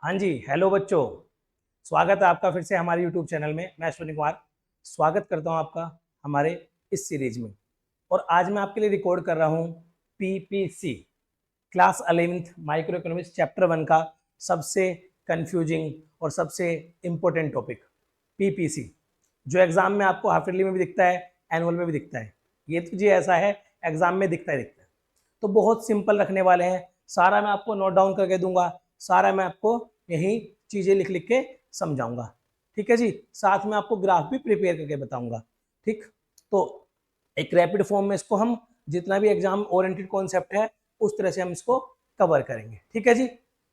हाँ जी, हेलो बच्चों। स्वागत है आपका फिर से हमारे यूट्यूब चैनल में। मैं अश्विनी कुमार स्वागत करता हूँ आपका हमारे इस सीरीज में। और आज मैं आपके लिए रिकॉर्ड कर रहा हूँ PPC class 11th micro economics chapter 1 का सबसे कंफ्यूजिंग और सबसे इम्पोर्टेंट टॉपिक पीपीसी, जो एग्जाम में आपको हाफ ईयरली में भी दिखता है, एनुअल में भी दिखता है। ये तो जी ऐसा है, एग्जाम में दिखता है। तो बहुत सिंपल रखने वाले हैं। सारा मैं आपको नोट डाउन करके दूंगा, सारा मैं आपको यही चीजें लिख लिख के समझाऊंगा। ठीक है जी, साथ में आपको ग्राफ भी प्रिपेयर करके बताऊंगा। ठीक, तो एक रैपिड फॉर्म में इसको हम जितना भी एग्जाम ओरिएंटेड कॉन्सेप्ट है उस तरह से हम इसको कवर करेंगे। ठीक है जी,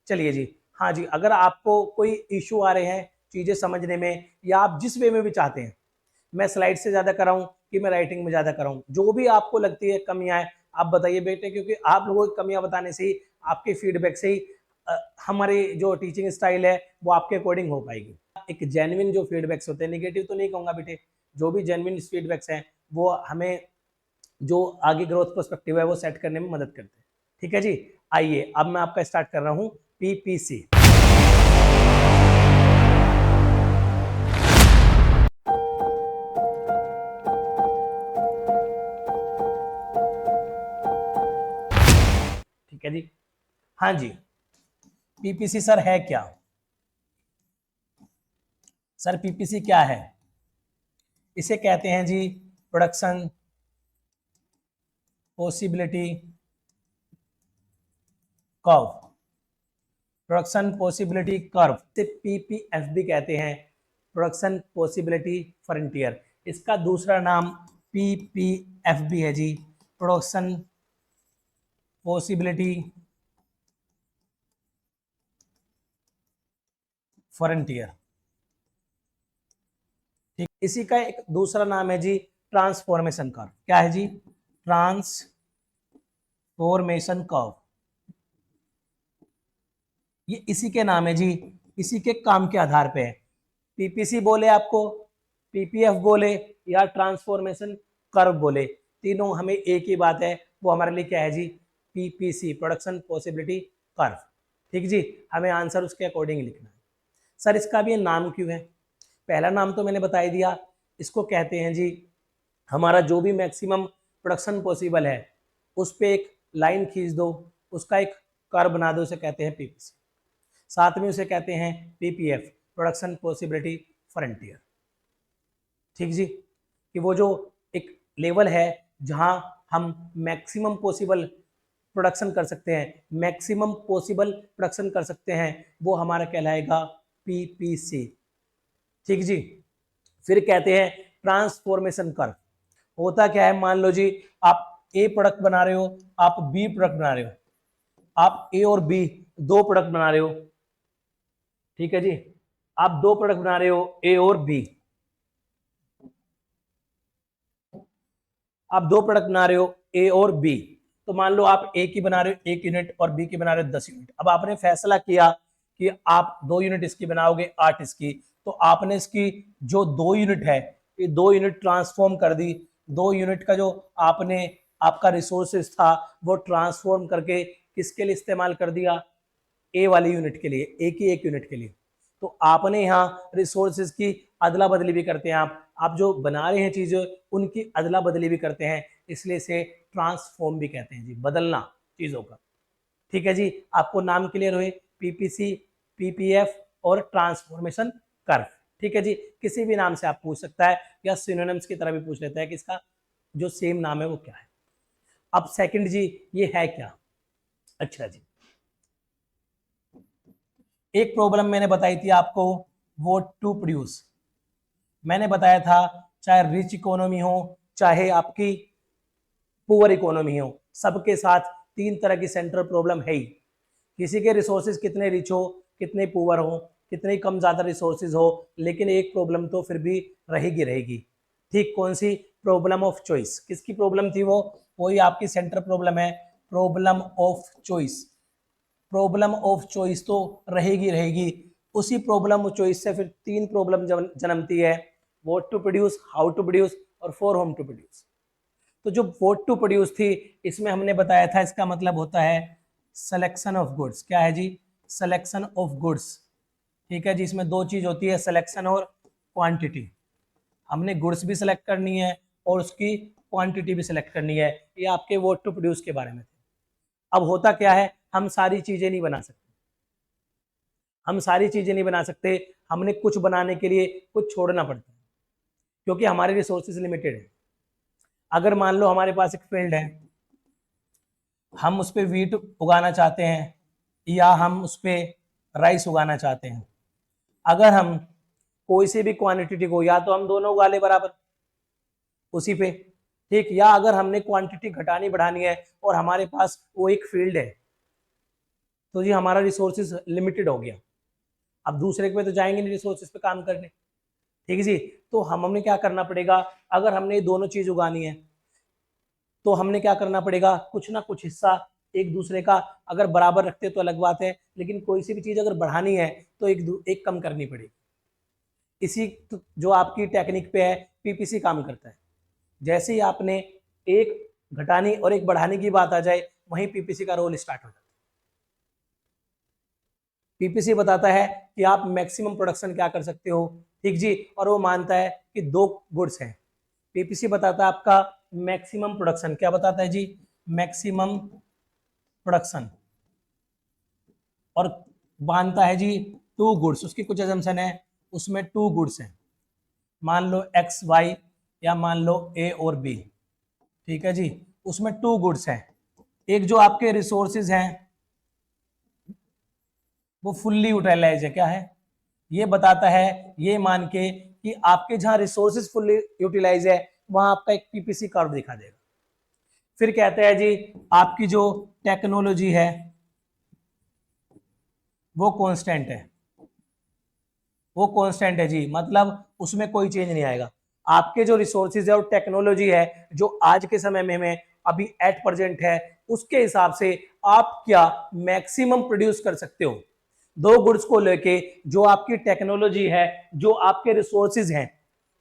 चलिए जी। हाँ जी, अगर आपको कोई इशू आ रहे हैं चीजें समझने में, या आप जिस वे में भी चाहते हैं, मैं स्लाइड से ज्यादा कराऊं कि मैं राइटिंग में ज्यादा कराऊं, जो भी आपको लगती है कमियां है आप बताइए बेटे, क्योंकि आप लोगों की कमियां बताने से ही, आपके फीडबैक से ही हमारी जो टीचिंग स्टाइल है वो आपके अकॉर्डिंग हो पाएगी। एक जेन्युइन जो फीडबैक्स होते हैं, नेगेटिव तो नहीं कहूंगा बेटे, जो भी जेन्युइन फीडबैक्स हैं वो हमें जो आगे ग्रोथ पर्सपेक्टिव है वो सेट करने में मदद करते हैं। ठीक है जी, आइए अब मैं आपका स्टार्ट कर रहा हूँ पीपीसी। ठीक है जी, हाँ जी, पीपीसी सर है क्या? सर पीपीसी क्या है? इसे कहते हैं जी production possibility curve. Production possibility curve से पीपीएफ भी कहते हैं, प्रोडक्शन पॉसिबिलिटी फ्रंटियर। इसका दूसरा नाम पीपीएफ भी है जी, प्रोडक्शन पॉसिबिलिटी फ्रंटियर। ठीक, इसी का एक दूसरा नाम है जी ट्रांसफॉर्मेशन कर्व। क्या है जी? Transformation curve. ये इसी के नाम है जी, इसी के काम के आधार पे है। पीपीसी बोले आपको, पीपीएफ बोले या ट्रांसफॉर्मेशन कर्व बोले, तीनों हमें एक ही बात है। वो हमारे लिए क्या है जी? PPC, production possibility curve. ठीक जी, हमें आंसर उसके अकॉर्डिंग लिखना है। सर इसका भी नाम क्यों है? पहला नाम तो मैंने बता ही दिया, इसको कहते हैं जी हमारा जो भी मैक्सिमम प्रोडक्शन पॉसिबल है उस पर एक लाइन खींच दो, उसका एक कर्व बना दो, उसे कहते हैं पीपीसी। साथ में उसे कहते हैं पीपीएफ, प्रोडक्शन पॉसिबिलिटी फ्रंटियर। ठीक जी, कि वो जो एक लेवल है जहां हम मैक्सिमम पॉसिबल प्रोडक्शन कर सकते हैं, मैक्सिमम पॉसिबल प्रोडक्शन कर सकते हैं, वो हमारा कहलाएगा पीपीसी। ठीक जी, फिर कहते हैं ट्रांसफॉर्मेशन कर्व। होता क्या है, मान लो जी आप ए प्रोडक्ट बना रहे हो, आप बी प्रोडक्ट बना रहे हो, आप ए और बी दो प्रोडक्ट बना रहे हो। ठीक है जी, आप दो प्रोडक्ट बना रहे हो ए और बी, आप दो प्रोडक्ट बना रहे हो ए और बी। तो मान लो आप ए की बना रहे हो 1 यूनिट और बी की बना रहे हो 10 यूनिट। अब आपने फैसला किया कि आप 2 यूनिट इसकी बनाओगे 8 इसकी, तो आपने इसकी जो 2 यूनिट है ये 2 यूनिट ट्रांसफॉर्म कर दी। 2 यूनिट का जो आपने आपका रिसोर्सेज था वो ट्रांसफॉर्म करके किसके लिए इस्तेमाल कर दिया? ए वाली यूनिट के लिए, ए की 1 यूनिट के लिए। तो आपने यहाँ रिसोर्सेज की अदला बदली भी करते हैं, आप जो बना रहे हैं चीजें उनकी अदला बदली भी करते हैं, इसलिए इसे ट्रांसफॉर्म भी कहते हैं जी, बदलना चीजों का। ठीक है जी, आपको नाम क्लियर हुए, पीपीसी, पीपीएफ और ट्रांसफॉर्मेशन कर्व। ठीक है जी, किसी भी नाम से आप पूछ सकता है, या सिनोनिम्स की तरह भी पूछ लेता है कि इसका जो सेम नाम है वो क्या है। अब सेकंड जी, ये है क्या? अच्छा जी, एक प्रॉब्लम मैंने बताई थी आपको, वो टू प्रोड्यूस। मैंने बताया था चाहे रिच इकोनॉमी हो चाहे आपकी पुअर इकोनॉमी हो, सबके साथ 3 तरह की सेंट्रल प्रॉब्लम है ही। किसी के रिसोर्सेज कितने रिच हो, कितने पुअर हो, कितने कम ज्यादा रिसोर्सेज हो, लेकिन एक प्रॉब्लम तो फिर भी रहेगी रहेगी। ठीक, कौन सी? Problem of choice. किसकी प्रॉब्लम थी वो? वही आपकी सेंट्रल प्रॉब्लम है, problem of choice. Problem of choice तो रहेगी रहेगी। उसी प्रॉब्लम ऑफ चॉइस से फिर 3 प्रॉब्लम जन्मती है, what to produce, how to produce और फॉर होम टू प्रोड्यूस। तो जो व्हाट टू प्रोड्यूस थी, इसमें हमने बताया था इसका मतलब होता है सिलेक्शन ऑफ गुड्स। क्या है जी? Selection of goods. ठीक है जी, इसमें दो चीज होती है, सिलेक्शन और क्वांटिटी। हमने गुड्स भी सिलेक्ट करनी है और उसकी क्वांटिटी भी सिलेक्ट करनी है। ये आपके वोट टू प्रोड्यूस के बारे में थे। अब होता क्या है, हम सारी चीजें नहीं बना सकते, हम सारी चीजें नहीं बना सकते, हमने कुछ बनाने के लिए कुछ छोड़ना पड़ता है, क्योंकि हमारे रिसोर्सेज लिमिटेड है। अगर मान लो हमारे पास एक फील्ड है, हम उस पर वीट उगाना चाहते हैं या हम उस पर राइस उगाना चाहते हैं, अगर हम कोई से भी क्वांटिटी को, या तो हम दोनों उगा ले बराबर उसी पे, ठीक, या अगर हमने क्वांटिटी घटानी बढ़ानी है और हमारे पास वो एक फील्ड है, तो जी हमारा रिसोर्सेज लिमिटेड हो गया। अब दूसरे पे तो जाएंगे नहीं रिसोर्सेज पे काम करने, ठीक है जी। तो हमें क्या करना पड़ेगा, अगर हमने ये दोनों चीज उगानी है तो हमने क्या करना पड़ेगा, कुछ ना कुछ हिस्सा एक दूसरे का अगर बराबर रखते तो अलग बात है, लेकिन कोई सी भी चीज अगर बढ़ानी है तो एक कम करनी पड़ेगी। इसी जो आपकी टेक्निक पे है पीपीसी काम करता है। जैसे ही आपने एक घटानी और एक बढ़ाने की बात आ जाए, वहीं पीपीसी का रोल स्टार्ट हो जाता है। पीपीसी बताता है कि आप मैक्सिमम प्रोडक्शन क्या कर सकते हो, ठीक जी, और वो मानता है कि दो गुड्स हैं। पीपीसी बताता है आपका मैक्सिमम प्रोडक्शन, क्या बताता है जी, मैक्सिमम प्रोडक्शन, और मानता है जी टू गुड्स, उसकी कुछ अजम्पशन है, उसमें टू गुड्स हैं, मान लो एक्स वाई या मान लो ए और बी, ठीक है जी, उसमें टू गुड्स हैं। एक जो आपके रिसोर्सेज हैं वो फुल्ली यूटिलाइज है, क्या है, ये बताता है, ये मान के कि आपके जहां रिसोर्सेज फुल्ली यूटिलाइज है वहां आपका एक पीपीसी कर्व दिखा देगा। फिर कहते हैं जी आपकी जो टेक्नोलॉजी है वो कांस्टेंट है, वो कांस्टेंट है जी, मतलब उसमें कोई चेंज नहीं आएगा। आपके जो रिसोर्सेज है और टेक्नोलॉजी है जो आज के समय में अभी एट प्रेजेंट है, उसके हिसाब से आप क्या मैक्सिमम प्रोड्यूस कर सकते हो। दो गुड्स को लेके जो आपकी टेक्नोलॉजी है, जो आपके रिसोर्सेज हैं,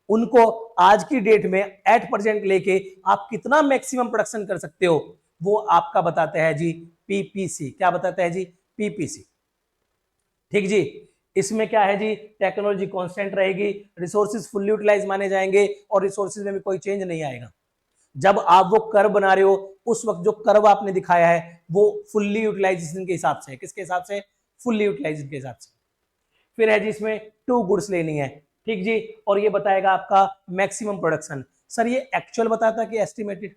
उनको आज की डेट में एट प्रेजेंट लेके आप कितना मैक्सिमम प्रोडक्शन कर सकते हो, वो आपका बताता है जी पीपीसी। क्या बताता है जी, पीपीसी, ठीक जी। इसमें क्या है जी, टेक्नोलॉजी कांस्टेंट रहेगी, रिसोर्सेज फुल यूटिलाइज माने जाएंगे और रिसोर्सेज में भी कोई चेंज नहीं आएगा। जब आप वो कर्व बना रहे हो उस वक्त जो कर्व आपने दिखाया है वो फुल्ली यूटिलाइजेशन के हिसाब से है, किसके हिसाब से, फुल्ली यूटिलाइजेशन के हिसाब से। फिर है जी इसमें टू गुड्स लेनी है, ठीक जी, और ये बताएगा आपका मैक्सिमम प्रोडक्शन। सर ये एक्चुअल बताता कि एस्टिमेटेड,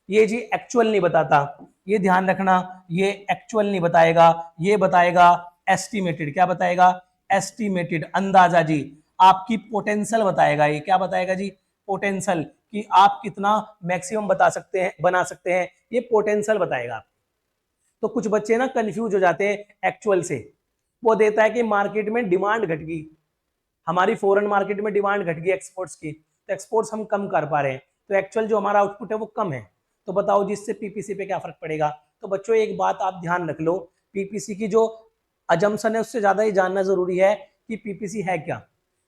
ये जी एक्चुअल नहीं बताता, ये ध्यान रखना, ये एक्चुअल नहीं बताएगा, ये बताएगा एस्टिमेटेड। क्या बताएगा, एस्टिमेटेड, अंदाजा जी, आपकी पोटेंशियल बताएगा। ये क्या बताएगा जी, पोटेंशियल, कि आप कितना मैक्सिमम बता सकते हैं, बना सकते हैं, ये पोटेंशियल बताएगा। तो कुछ बच्चे ना कंफ्यूज हो जाते हैं एक्चुअल से, वो देता है कि मार्केट में डिमांड घट गई, हमारी फॉरेन मार्केट में डिमांड घट गई एक्सपोर्ट्स की, तो एक्सपोर्ट्स हम कम कर पा रहे हैं, तो एक्चुअल जो हमारा आउटपुट है वो कम है। तो बताओ जिससे पीपीसी पे क्या फर्क पड़ेगा। तो बच्चों एक बात आप ध्यान रख लो, पीपीसी की जो अजम्पशन है उससे ज्यादा ये जानना जरूरी है कि पीपीसी है क्या।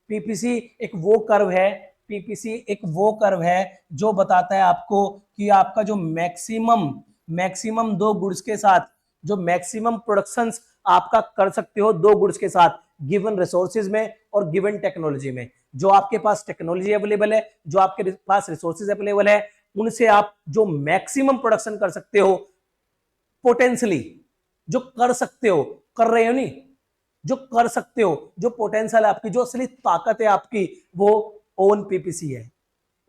पीपीसी एक वो कर्व है, पीपीसी एक वो कर्व है जो बताता है आपको कि आपका जो मैक्सिमम दो गुड्स के साथ जो मैक्सिमम प्रोडक्शंस आपका कर सकते हो दो गुड्स के साथ गिवन रिसोर्सेज में और गिवन टेक्नोलॉजी में। जो आपके पास टेक्नोलॉजी अवेलेबल है, जो आपके पास रिसोर्सेज अवेलेबल है, उनसे आप जो मैक्सिमम प्रोडक्शन कर सकते हो, पोटेंशियली जो कर सकते हो, कर रहे हो नहीं, जो कर सकते हो, जो पोटेंशियल आपकी, जो असली ताकत है आपकी, वो ओन पीपीसी है।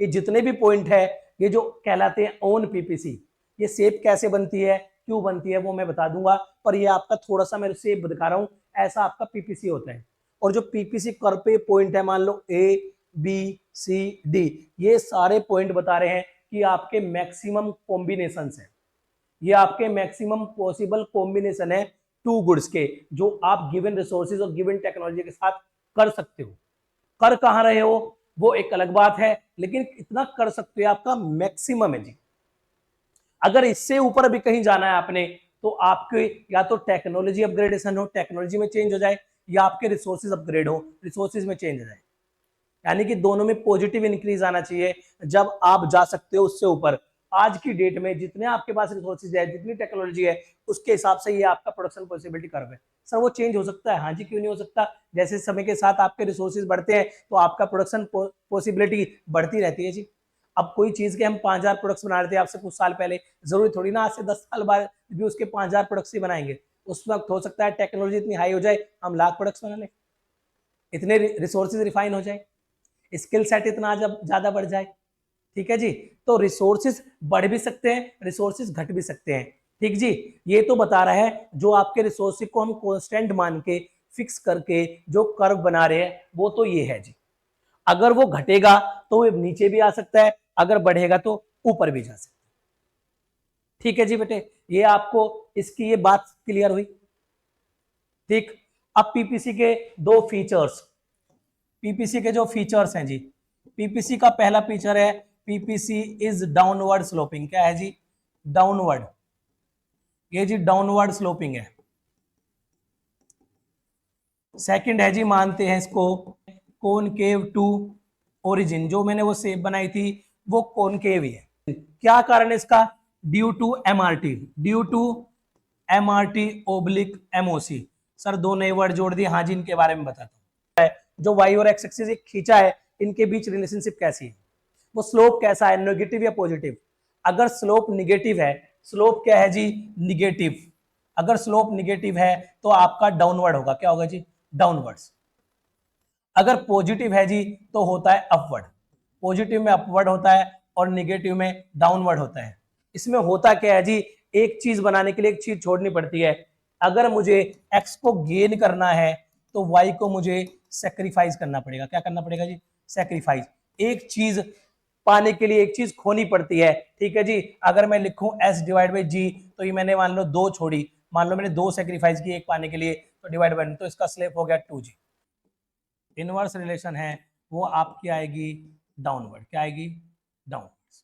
ये जितने भी पॉइंट है ये जो कहलाते हैं ओन पीपीसी। ये शेप कैसे बनती है, क्यों बनती है, वो मैं बता दूंगा, पर ये आपका थोड़ा सा मैं शेप दिखा रहा हूं, ऐसा आपका पीपीसी होता है। और जो पीपीसी कर्व पे पॉइंट है, मान लो ए बी सी डी, ये सारे पॉइंट बता रहे हैं कि आपके मैक्सिमम कॉम्बिनेशंस है, ये आपके मैक्सिमम पॉसिबल कॉम्बिनेशन है टू गुड्स के, जो आप गिवन रिसोर्सेज और गिवन टेक्नोलॉजी के साथ कर सकते हो। कर कहां रहे हो वो एक अलग बात है, लेकिन इतना कर सकते हो आपका मैक्सिमम है जी। अगर इससे ऊपर भी कहीं जाना है आपने, तो आपके या तो टेक्नोलॉजी अपग्रेडेशन हो, टेक्नोलॉजी में चेंज हो जाए, या आपके रिसोर्सेज अपग्रेड हो, रिसोर्सेज में चेंज हो जाए। यानी कि दोनों में पॉजिटिव इंक्रीज आना चाहिए जब आप जा सकते हो उससे ऊपर। आज की डेट में जितने आपके पास रिसोर्सेज है, जितनी टेक्नोलॉजी है, उसके हिसाब से ये आपका प्रोडक्शन पॉसिबिलिटी कर्व है। सर वो चेंज हो सकता है, हाँ जी, क्यों नहीं हो सकता। जैसे समय के साथ आपके रिसोर्सेज बढ़ते हैं तो आपका प्रोडक्शन पॉसिबिलिटी बढ़ती रहती है जी। अब कोई चीज के हम 5000 प्रोडक्ट्स बना रहे थे आपसे कुछ साल पहले, जरूरी थोड़ी ना आज से 10 साल बाद भी उसके 5000 प्रोडक्ट्स ही बनाएंगे। उस वक्त हो सकता है टेक्नोलॉजी इतनी हाई हो जाए, हम लाख प्रोडक्ट्स बना लें, इतने रिसोर्सेज रिफाइन हो जाए, स्किल सेट इतना ज्यादा बढ़ जाए। ठीक है जी। तो रिसोर्सेज बढ़ भी सकते हैं, रिसोर्सेज घट भी सकते हैं। ठीक जी। ये तो बता रहा है जो आपके रिसोर्सेज को हम कांस्टेंट मान के फिक्स करके जो कर्व बना रहे हैं वो तो ये है जी। अगर वो घटेगा तो वो नीचे भी आ सकता है, अगर बढ़ेगा तो ऊपर भी जा सकता है। ठीक है जी बेटे, ये आपको इसकी ये बात क्लियर हुई। ठीक। अब पीपीसी के दो फीचर्स, पीपीसी के जो फीचर्स हैं जी, पीपीसी का पहला फीचर है पीपीसी इज डाउनवर्ड स्लोपिंग। क्या है जी? डाउनवर्ड। ये जी डाउनवर्ड स्लोपिंग है। सेकंड है जी, मानते हैं इसको कॉनकेव टू ओरिजिन। जो मैंने वो शेप बनाई थी वो कॉनकेव ही है। क्या कारण है इसका? Due to MRT, due to MRT oblique MOC. Sir दो नए वर्ड जोड़ दिए, हाँ जी, इनके बारे में बताता हूँ। जो वाई और एक्स एक्सिस खींचा है, इनके बीच रिलेशनशिप कैसी है, वो स्लोप कैसा है, नेगेटिव या पॉजिटिव। अगर स्लोप निगेटिव है, स्लोप क्या है जी? निगेटिव। अगर स्लोप निगेटिव है तो आपका डाउनवर्ड होगा। क्या होगा जी? डाउनवर्ड्स। अगर पॉजिटिव है जी तो होता है अपवर्ड। पॉजिटिव में अपवर्ड होता है और निगेटिव में डाउनवर्ड होता है। इसमें होता क्या है जी, एक चीज बनाने के लिए एक चीज छोड़नी पड़ती है। अगर मुझे एक्स को गेन करना है तो वाई को मुझे सेक्रीफाइस करना पड़ेगा। क्या करना पड़ेगा जी? सेक्रीफाइस। एक चीज पाने के लिए एक चीज खोनी पड़ती है। ठीक है जी। अगर मैं लिखूं एस डिवाइड बाई जी, तो ये मैंने मान लो दो छोड़ी, मान लो मैंने दो सेक्रीफाइस की एक पाने के लिए, तो डिवाइड बाई, तो इसका स्लेप हो गया 2g। इनवर्स रिलेशन है वो आपकी आएगी डाउनवर्ड। क्या आएगी? डाउनवर्ड।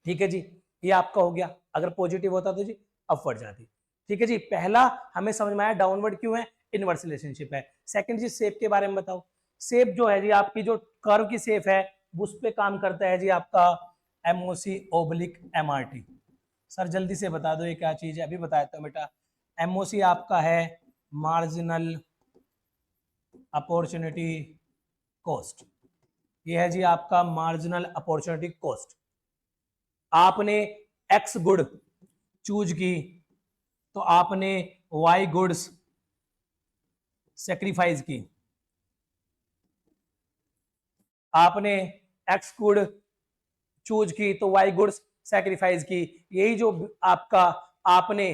ठीक है जी। ये आपका हो गया। अगर पॉजिटिव होता तो जी अपवर्ड जाती। ठीक है जी। पहला हमें समझ में आया डाउनवर्ड क्यों है, इनवर्स रिलेशनशिप है। सेकंड जी, शेप के बारे में बताओ। शेप जो है जी आपकी जो कर्व की शेप है उस पे काम करता है जी आपका एमओसी ओब्लिक एमआरटी। सर जल्दी से बता दो ये क्या चीज है, अभी बताया था बेटा। एमओसी आपका है मार्जिनल अपॉर्चुनिटी कॉस्ट। ये है जी आपका मार्जिनल अपॉर्चुनिटी कॉस्ट। आपने एक्स गुड चूज की तो आपने वाई गुड्स सेक्रीफाइस की। आपने एक्स गुड चूज की तो वाई गुड्स सेक्रीफाइस की। यही जो आपका आपने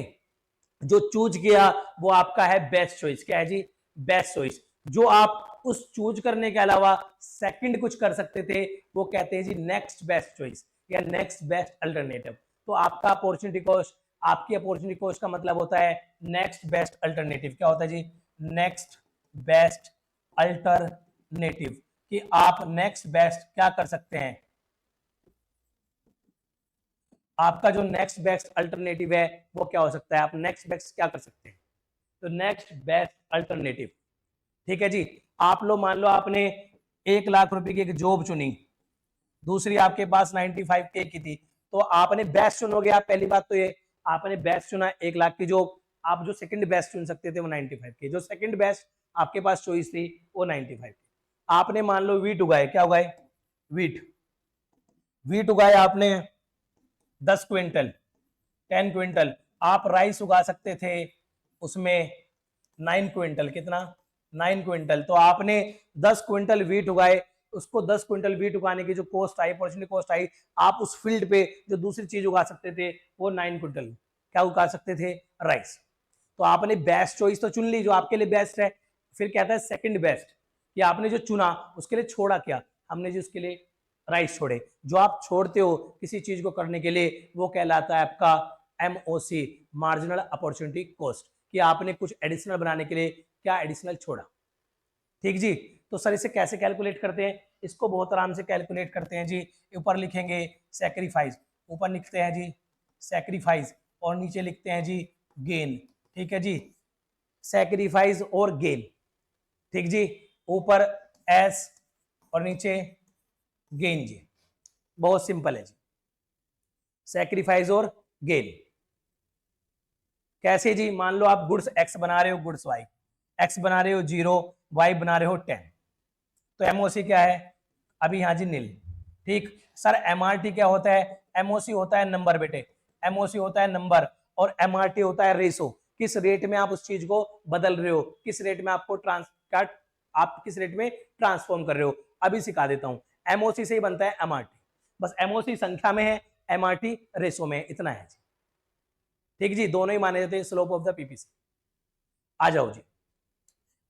जो चूज किया वो आपका है बेस्ट चॉइस। क्या है जी? Best choice. जो आप उस चूज करने के अलावा सेकंड कुछ कर सकते थे वो कहते हैं जी नेक्स्ट बेस्ट चॉइस या नेक्स्ट बेस्ट अल्टरनेटिव। तो आपका अपॉर्चुनिटी कॉस्ट, आपकी अपॉर्चुनिटी कॉस्ट का मतलब होता है नेक्स्ट बेस्ट अल्टरनेटिव। क्या होता है जी? Next best alternative. कि आप नेक्स्ट बेस्ट क्या कर सकते हैं, आपका जो नेक्स्ट बेस्ट अल्टरनेटिव है वो क्या हो सकता है, आप नेक्स्ट बेस्ट क्या कर सकते हैं। तो नेक्स्ट बेस्ट अल्टरनेटिव। ठीक है जी। आप लोग मान लो आपने 1,00,000 रुपए की एक जॉब चुनी, दूसरी आपके पास 95K की थी, तो आपने बेस्ट चुनोगे। आप पहली बात तो ये, आपने बेस्ट चुना 1,00,000 की जॉब। आप जो सेकंड बेस्ट चुन सकते थे वो 95K। जो सेकंड बेस्ट आपके पास चॉइस थी वो 95K। आपने मान लो वीट उगाए। क्या उगाए? वीट। वीट उगाए आपने 10 क्विंटल, 10 क्विंटल। आप राइस उगा सकते थे उसमें 9 क्विंटल। कितना? 9 क्विंटल। तो आपने 10 क्विंटल वीट उगाए, उसको 10 क्विंटल वीट उगाने की जो कॉस्ट आई, अपॉर्चुनिटी कॉस्ट आई, आप उस फील्ड पे जो दूसरी चीज उगा सकते थे वो 9 क्विंटल क्या उगा सकते थे? राइस। तो आपने बेस्ट चॉइस तो चुन ली जो आपके लिए बेस्ट है। फिर कहता है सेकंड बेस्ट, कि आपने जो चुना उसके लिए छोड़ा क्या, हमने जी उसके लिए राइस छोड़े। जो आप छोड़ते हो किसी चीज को करने के लिए वो कहलाता है आपका एमओसी, मार्जिनल अपॉर्चुनिटी कॉस्ट। कि आपने कुछ एडिशनल बनाने के लिए क्या एडिशनल छोड़ा। ठीक जी। तो सर इसे कैसे कैलकुलेट करते हैं? इसको बहुत आराम से कैलकुलेट करते हैं जी। ऊपर लिखेंगे सेक्रीफाइस, ऊपर लिखते हैं जी सेक्रीफाइस और नीचे लिखते हैं जी गेन। ठीक है जी। सेक्रीफाइस और गेन। ठीक जी। ऊपर एस और नीचे गेन जी। बहुत सिंपल है जी, सैक्रिफाइस और गेन। कैसे जी, मान लो आप गुड्स एक्स बना रहे हो, गुड्स वाई, एक्स बना रहे हो 0, वाई बना रहे हो 10, तो एमओसी क्या है अभी यहाँ जी नील। ठीक सर, एमआरटी क्या होता है? एमओसी होता है नंबर बेटे, एमओसी होता है नंबर, और एमआरटी होता है रेशो, किस रेट में आप उस चीज को बदल रहे हो, किस रेट में आपको आप किस रेट में ट्रांसफॉर्म कर रहे हो। अभी सिखा देता हूं, एमओसी से ही बनता है एमआरटी, बस एमओसी संख्या में है, एमआरटी रेशो में है, इतना है जी। ठीक जी, दोनों ही माने जाते हैं स्लोप ऑफ द पीपीसी। आ जाओ जी,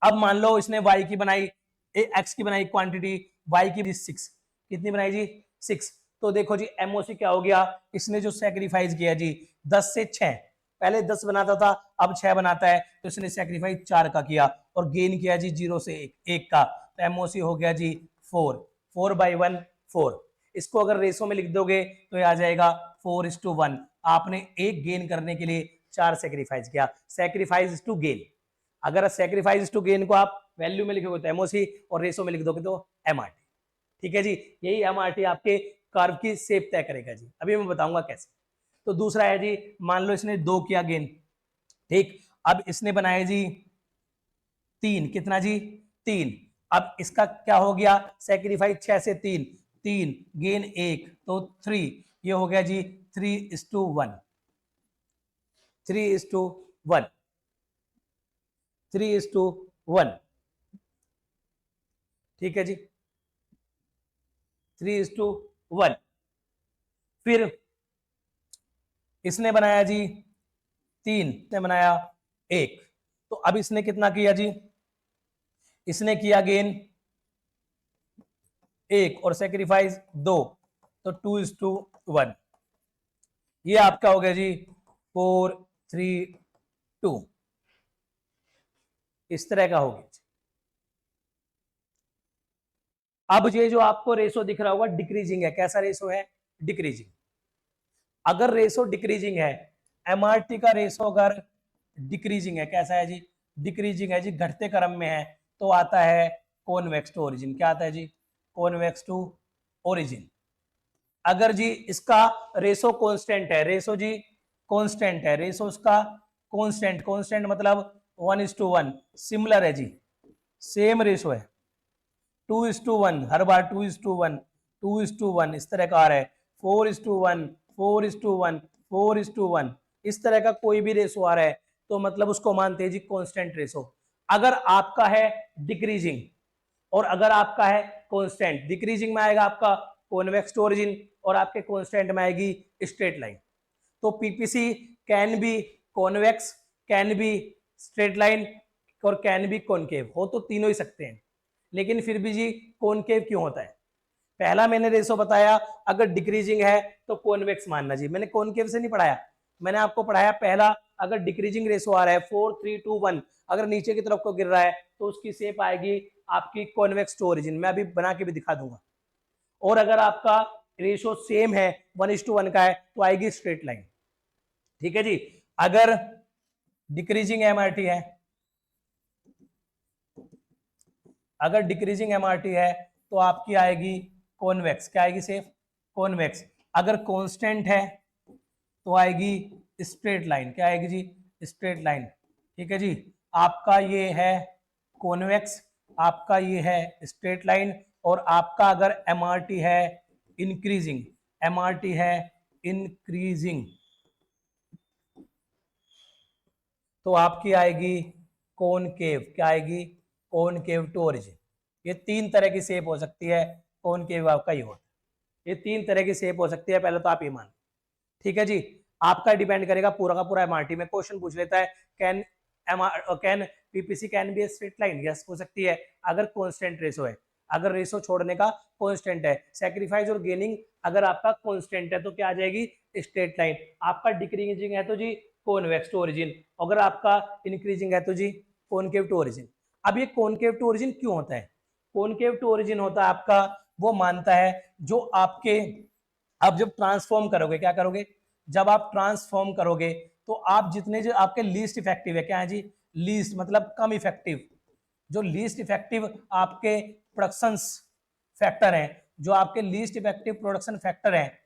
अब मान लो इसने y की बनाई, x की बनाई क्वांटिटी, y की 6, कितनी बनाई जी 6। तो देखो जी एमओसी क्या हो गया, इसने जो सेक्रीफाइस किया जी 10 से 6, पहले 10 बनाता था अब 6 बनाता है, तो इसने सेक्रीफाइस 4 का किया, और गेन किया जी 0 से 1 का, तो एमओसी हो गया जी 4, 4/1 4। इसको अगर रेशो में लिख दोगे तो ये आ जाएगा 4:1। आपने एक गेन करने के लिए 4 सेक्रीफाइस किया, सेक्रीफाइस टू गेन। अगर सेक्रीफाइस टू गेन को आप वैल्यू में लिखोगे तो एमओसी, और रेशो में लिख दोगे तो एमआरटी। ठीक है जी, यही एमआरटी आपके कर्व की शेप तय करेगा जी, अभी मैं बताऊंगा कैसे। तो दूसरा है जी, मान लो इसने 2 किया गेन, ठीक, अब इसने बनाया जी 3, कितना जी 3। अब इसका क्या हो गया, सेक्रीफाइस 6 से 3, 3 गेन 1 तो 3, ये हो गया जी 3:1, 3:1, 3:1। ठीक है जी, 3:1। फिर इसने बनाया जी 3, इसने बनाया 1, तो अब इसने कितना किया जी, इसने किया गेन 1 और सेक्रीफाइस 2, तो 2:1। ये आपका हो गया जी 4:3:2, इस तरह का हो गया। अब ये जो आपको रेशो दिख रहा होगा डिक्रीजिंग है, कैसा रेशो है, डिक्रीजिंग। अगर रेशो डिक्रीजिंग है, एमआरटी का रेशो अगर डिक्रीजिंग है, कैसा है जी, डिक्रीजिंग है जी, घटते क्रम में है, तो आता है कॉन्वेक्स टू ओरिजिन। क्या आता है जी, कॉन्वेक्स टू ओरिजिन। अगर जी इसका रेशो कांस्टेंट है, रेशो जी कांस्टेंट है, रेशो इसका कांस्टेंट, कांस्टेंट मतलब 1:1, सिमिलर है जी, सेम रेशो है, 2:1, हर बार 2:1, 2:1 इस तरह का आ रहा है, 4:1, 4:1, 4:1, इस तरह का कोई भी रेशो आ रहा है तो मतलब उसको मानते हैं जी कांस्टेंट रेशो। अगर आपका है डिक्रीजिंग और अगर आपका है कांस्टेंट, डिक्रीजिंग में आएगा आपका कॉन्वेक्स टू ओरिजिन और आपके कांस्टेंट में आएगी स्ट्रेट लाइन। तो PPC can be convex, can be straight line और कैन बी कॉनकेव, हो तो तीनों ही सकते हैं, लेकिन फिर भी जी कॉनकेव क्यों होता है। पहला मैंने रेशो बताया, अगर डिक्रीजिंग है तो कॉन्वेक्स मानना जी, मैंने कॉनकेव से नहीं पढ़ाया, मैंने आपको पढ़ाया पहला, अगर डिक्रीजिंग रेशो आ रहा है 4:3:1, अगर नीचे की तरफ को गिर रहा है तो उसकी शेप आएगी आपकी कॉन्वेक्स टू ओरिजिन, मैं अभी बना के भी दिखा दूंगा। और अगर आपका रेशो सेम है 1:1 का है तो आएगी स्ट्रेट लाइन। ठीक है जी, अगर डिक्रीजिंग एमआरटी है, अगर डिक्रीजिंग एमआरटी है तो आपकी आएगी कॉन्वेक्स, क्या आएगी शेप, कॉन्वेक्स। अगर कांस्टेंट है तो आएगी स्ट्रेट लाइन, क्या आएगी जी, स्ट्रेट लाइन। ठीक है जी, आपका ये है कॉन्वेक्स, आपका ये है स्ट्रेट लाइन, और आपका अगर एमआरटी है इंक्रीजिंग, एमआरटी है इंक्रीजिंग, तो आपकी आएगी कॉनकेव, क्या आएगी, कॉनकेव टू ओरिजिन। ये 3 तरह की शेप हो सकती है, कॉनकेव आपका ये होता है, ये 3 तरह की शेप हो सकती है, पहले तो आप ये मान। ठीक है जी, आपका डिपेंड करेगा पूरा का पूरा एमआरटी में। क्वेश्चन पूछ लेता है can can PPC can be a straight line, yes हो सकती है अगर कांस्टेंट रेशो है, अगर रेशो छोड़ने का कांस्टेंट है। सैक्रिफाइस और गेनिंग अगर आपका कांस्टेंट है तो क्या आ जाएगी, स्ट्रेट लाइन। आपका डिक्रीजिंग है तो जी कॉन्वेक्स टू ओरिजिन, अगर आपका इंक्रीजिंग है तो जी कॉनकेव टू ओरिजिन। अब ये कॉनकेव टू ओरिजिन क्यों होता है, कॉनकेव टू ओरिजिन होता है आपका, वो मानता है जो आपके, आप जब ट्रांसफॉर्म करोगे, क्या करोगे, जब आप ट्रांसफॉर्म करोगे तो आप जितने जो आपके लीस्ट इफेक्टिव है, क्या है जी, लीस्ट मतलब कम इफेक्टिव, जो लीस्ट इफेक्टिव आपके प्रोडक्शन फैक्टर हैं जो आपके लीस्ट इफेक्टिव प्रोडक्शन फैक्टर है,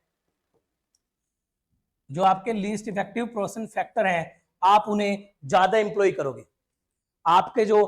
जो आपके लीस्ट इफेक्टिव प्रोडक्शन फैक्टर हैं, आप उन्हें ज्यादा एम्प्लॉय करोगे। आपके जो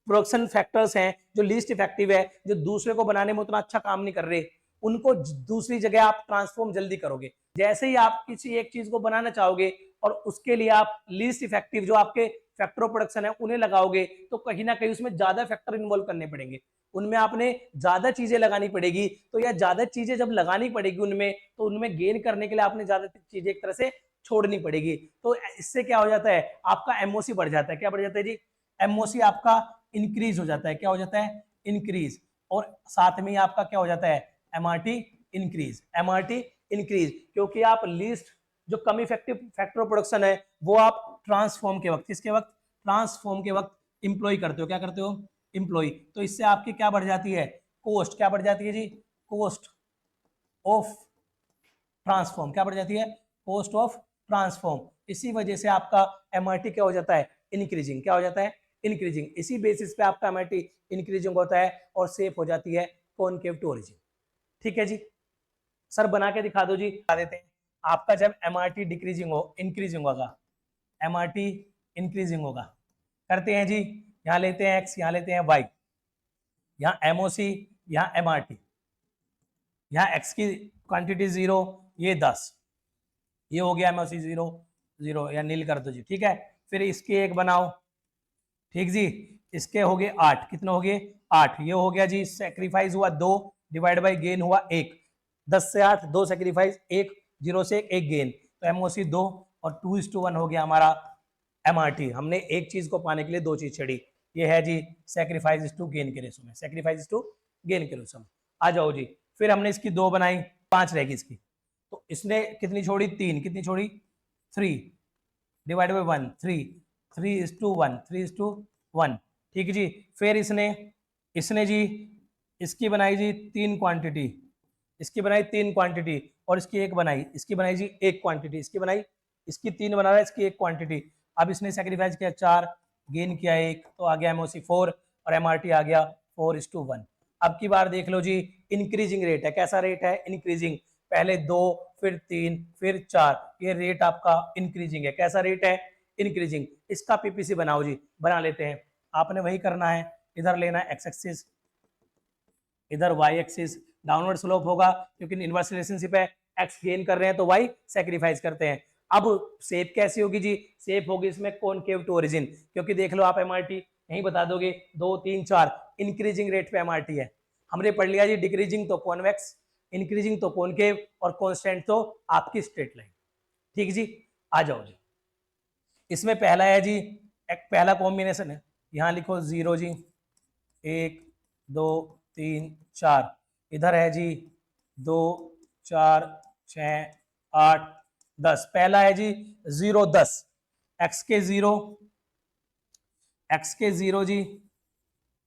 प्रोडक्शन फैक्टर्स हैं जो लीस्ट इफेक्टिव है, जो दूसरे को बनाने में उतना अच्छा काम नहीं कर रहे, उनको दूसरी जगह आप ट्रांसफॉर्म जल्दी करोगे। जैसे ही आप किसी एक चीज को बनाना चाहोगे और उसके लिए आप लीस्ट इफेक्टिव जो आपके फैक्टर ऑफ प्रोडक्शन है उन्हें लगाओगे, तो कहीं ना कहीं उसमें ज्यादा फैक्टर इन्वॉल्व करने पड़ेंगे, उनमें आपने ज्यादा चीजें लगानी पड़ेगी। तो यह ज्यादा चीजें जब लगानी पड़ेगी उनमें, तो उनमें गेन करने के लिए आपने ज्यादा चीजें एक तरह से छोड़नी पड़ेगी। तो इससे क्या हो जाता है, आपका एमओसी बढ़ जाता है। क्या बढ़ जाता है जी, एमओसी आपका इंक्रीज हो जाता है। क्या हो जाता है, इंक्रीज। और साथ में आपका क्या हो जाता है, एमआरटी इंक्रीज। एमआरटी इंक्रीज क्योंकि आप लीस्ट जो कम इफेक्टिव फैक्टर ऑफ प्रोडक्शन है वो आप ट्रांसफॉर्म के वक्त, किसके वक्त, ट्रांसफॉर्म के वक्त इंप्लॉय करते हो। क्या करते हो, इंप्लॉय। तो इससे आपकी क्या बढ़ जाती है, कॉस्ट। क्या बढ़ जाती है जी, कॉस्ट ऑफ ट्रांसफॉर्म। क्या बढ़ जाती है, कॉस्ट ऑफ ट्रांसफॉर्म। इसी वजह से आपका एमआरटी क्या हो जाता है, इंक्रीजिंग। क्या हो जाता है, इंक्रीजिंग। इसी बेसिस पे आपका एमआरटी इंक्रीजिंग होता है और सेफ हो जाती है कॉनकेव टू ओरिजिन। ठीक है जी, सर बना के दिखा दो जी, बता देते हैं। आपका जब एमआरटी डिक्रीजिंग हो, इंक्रीजिंग होगा, एमआरटी इंक्रीजिंग होगा, करते हैं जी। यहां लेते हैं एक्स, यहां लेते हैं वाई, यहाँ एमओसी, यहाँ एमआरटी, यहाँ एक्स की क्वांटिटी 0, ये 10, ये हो गया एमओसी 0 0, या नील कर दो जी। ठीक है, फिर इसके एक बनाओ, ठीक जी। इसके हो गए 8, कितने हो गए 8, ये हो गया जी। सेक्रीफाइस हुआ 2 डिवाइड बाई गेन हुआ 1, 10 से 8, 2 सेक्रीफाइस 1, 0 से 1 गेन, तो एमओसी 2 और 2:1 हो गया हमारा एमआरटी। हमने एक चीज को पाने के लिए दो चीज छड़ी, ये है जी सेक्रीफाइस टू गेन के रेशो में, सेक्रीफाइस टू गेन के रेशो में। आ जाओ जी, फिर हमने इसकी 2 बनाई, 5 रहेगी इसकी, तो इसने कितनी छोड़ी, 3, कितनी छोड़ी 3 डिवाइड बाई 1, 3, 3:1, 3:1। ठीक है जी। फिर इसने जी इसकी बनाई जी 3 क्वांटिटी, इसकी बनाई 3 क्वांटिटी, और इसकी एक बनाई, इसकी बनाई जी 1 क्वांटिटी, इसकी बनाई, इसकी 3 बना रहा है, इसकी 1 क्वांटिटी। अब इसने सेक्रीफाइस किया 4, गेन किया 1, तो आ गया एमओसी 4 और एमआरटी आ गया 4:1। अब की बार देख लो जी, इंक्रीजिंग रेट है। कैसा रेट है, इंक्रीजिंग। पहले 2, फिर 3, फिर 4, ये रेट आपका इंक्रीजिंग है। कैसा रेट है, इंक्रीजिंग। इसका पीपीसी बनाओ जी, बना लेते हैं। आपने वही करना है, इधर लेना है एक्स एक्सिस, इधर वाई एक्सिस, डाउनवर्ड स्लोप होगा क्योंकि इनवर्स रिलेशनशिप है, एक्स गेन कर रहे हैं तो वाई सेक्रीफाइस करते हैं। अब शेप कैसी होगी जी, शेप होगी इसमें कॉनकेव टू ओरिजिन, क्योंकि देख लो आप एमआरटी यही बता दोगे, 2, 3, 4 इंक्रीजिंग रेट पे एमआरटी है। हमने पढ़ लिया जी डिक्रीजिंग तो कॉन्वेक्स, इंक्रीजिंग तो कॉनकेव, और कांस्टेंट तो आपकी स्ट्रेट लाइन। ठीक जी, आ जाओ जी। इसमें पहला है जी, एक पहला कॉम्बिनेशन है, यहां लिखो 0 जी, 1, 2, 3, 4, इधर है जी 2, 4, 6, 8, 10। पहला है जी 0, 10, एक्स के 0, एक्स के 0 जी,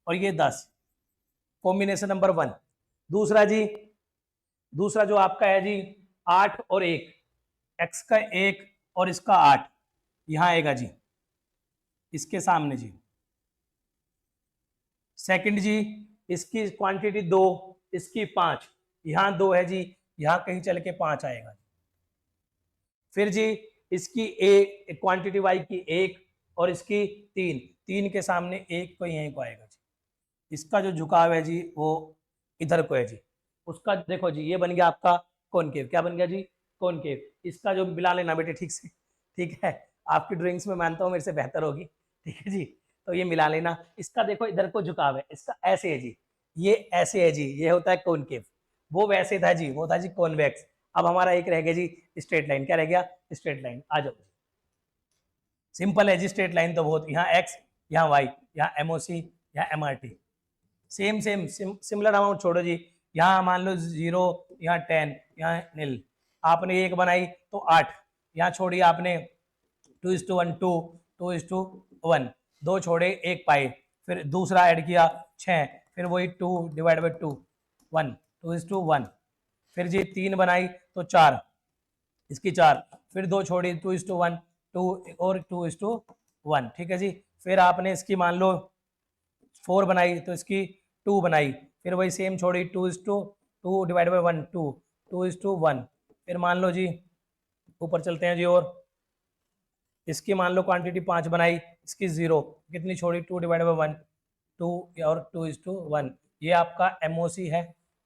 और ये 10, कॉम्बिनेशन नंबर 1। दूसरा जी, दूसरा जो आपका है जी 8 और 1, एक्स का 1 और इसका 8, यहां आएगा जी इसके सामने जी। सेकंड जी, इसकी क्वांटिटी 2, इसकी 5, यहां 2 है जी, यहां कहीं चल के 5 आएगा। फिर जी इसकी एक क्वांटिटी वाई की 1 और इसकी 3, 3 के सामने 1 को यहीं को आएगा जी। इसका जो झुकाव है जी वो इधर को है जी। उसका देखो जी, ये बन गया आपका कॉनकेव। क्या बन गया जी, कॉनकेव। इसका जो मिला लेना बेटे ठीक से, ठीक है। आपकी ड्राइंग्स में मानता हूँ मेरे से बेहतर होगी, ठीक है जी। तो ये मिला लेना। इसका देखो इधर को झुकाव है, इसका ऐसे है जी, ये ऐसे है जी, ये होता है कॉनकेव। वो वैसे था जी, वो था जी कॉन्वेक्स। अब हमारा एक रह गया जी स्ट्रेट लाइन। क्या रह गया, स्ट्रेट लाइन। आ जाओ, सिंपल है जी स्ट्रेट लाइन तो बहुत, यहाँ एक्स, यहाँ वाई, यहाँ एमओसी, यहाँ MRT, same same similar amount छोड़ो जी। यहाँ मान लो 0, यहाँ 10, यहाँ नील। आपने एक बनाई तो 8, यहाँ छोड़ी आपने 2:1, 2, 2:1, 2 छोड़े 1 पाए, फिर दूसरा ऐड किया 6, फिर वही 2 डिवाइड बाई 2, 1, 2:1। फिर जी 3 बनाई तो 4, इसकी 4, फिर 2 छोड़ी 2:1, 2 और 2:1। ठीक है जी। फिर आपने इसकी मान लो 4 बनाई तो इसकी 2 बनाई, फिर वही सेम छोड़ी 2:1, 2 डिवाइड बाई 1 2, 2:1। फिर मान लो जी ऊपर चलते हैं जी, और इसकी मान लो क्वांटिटी 5 बनाई, इसकी 0, कितनी छोड़ी 2 डिवाइड बाई 1 2 और 2:1। ये आपका एमओसी है,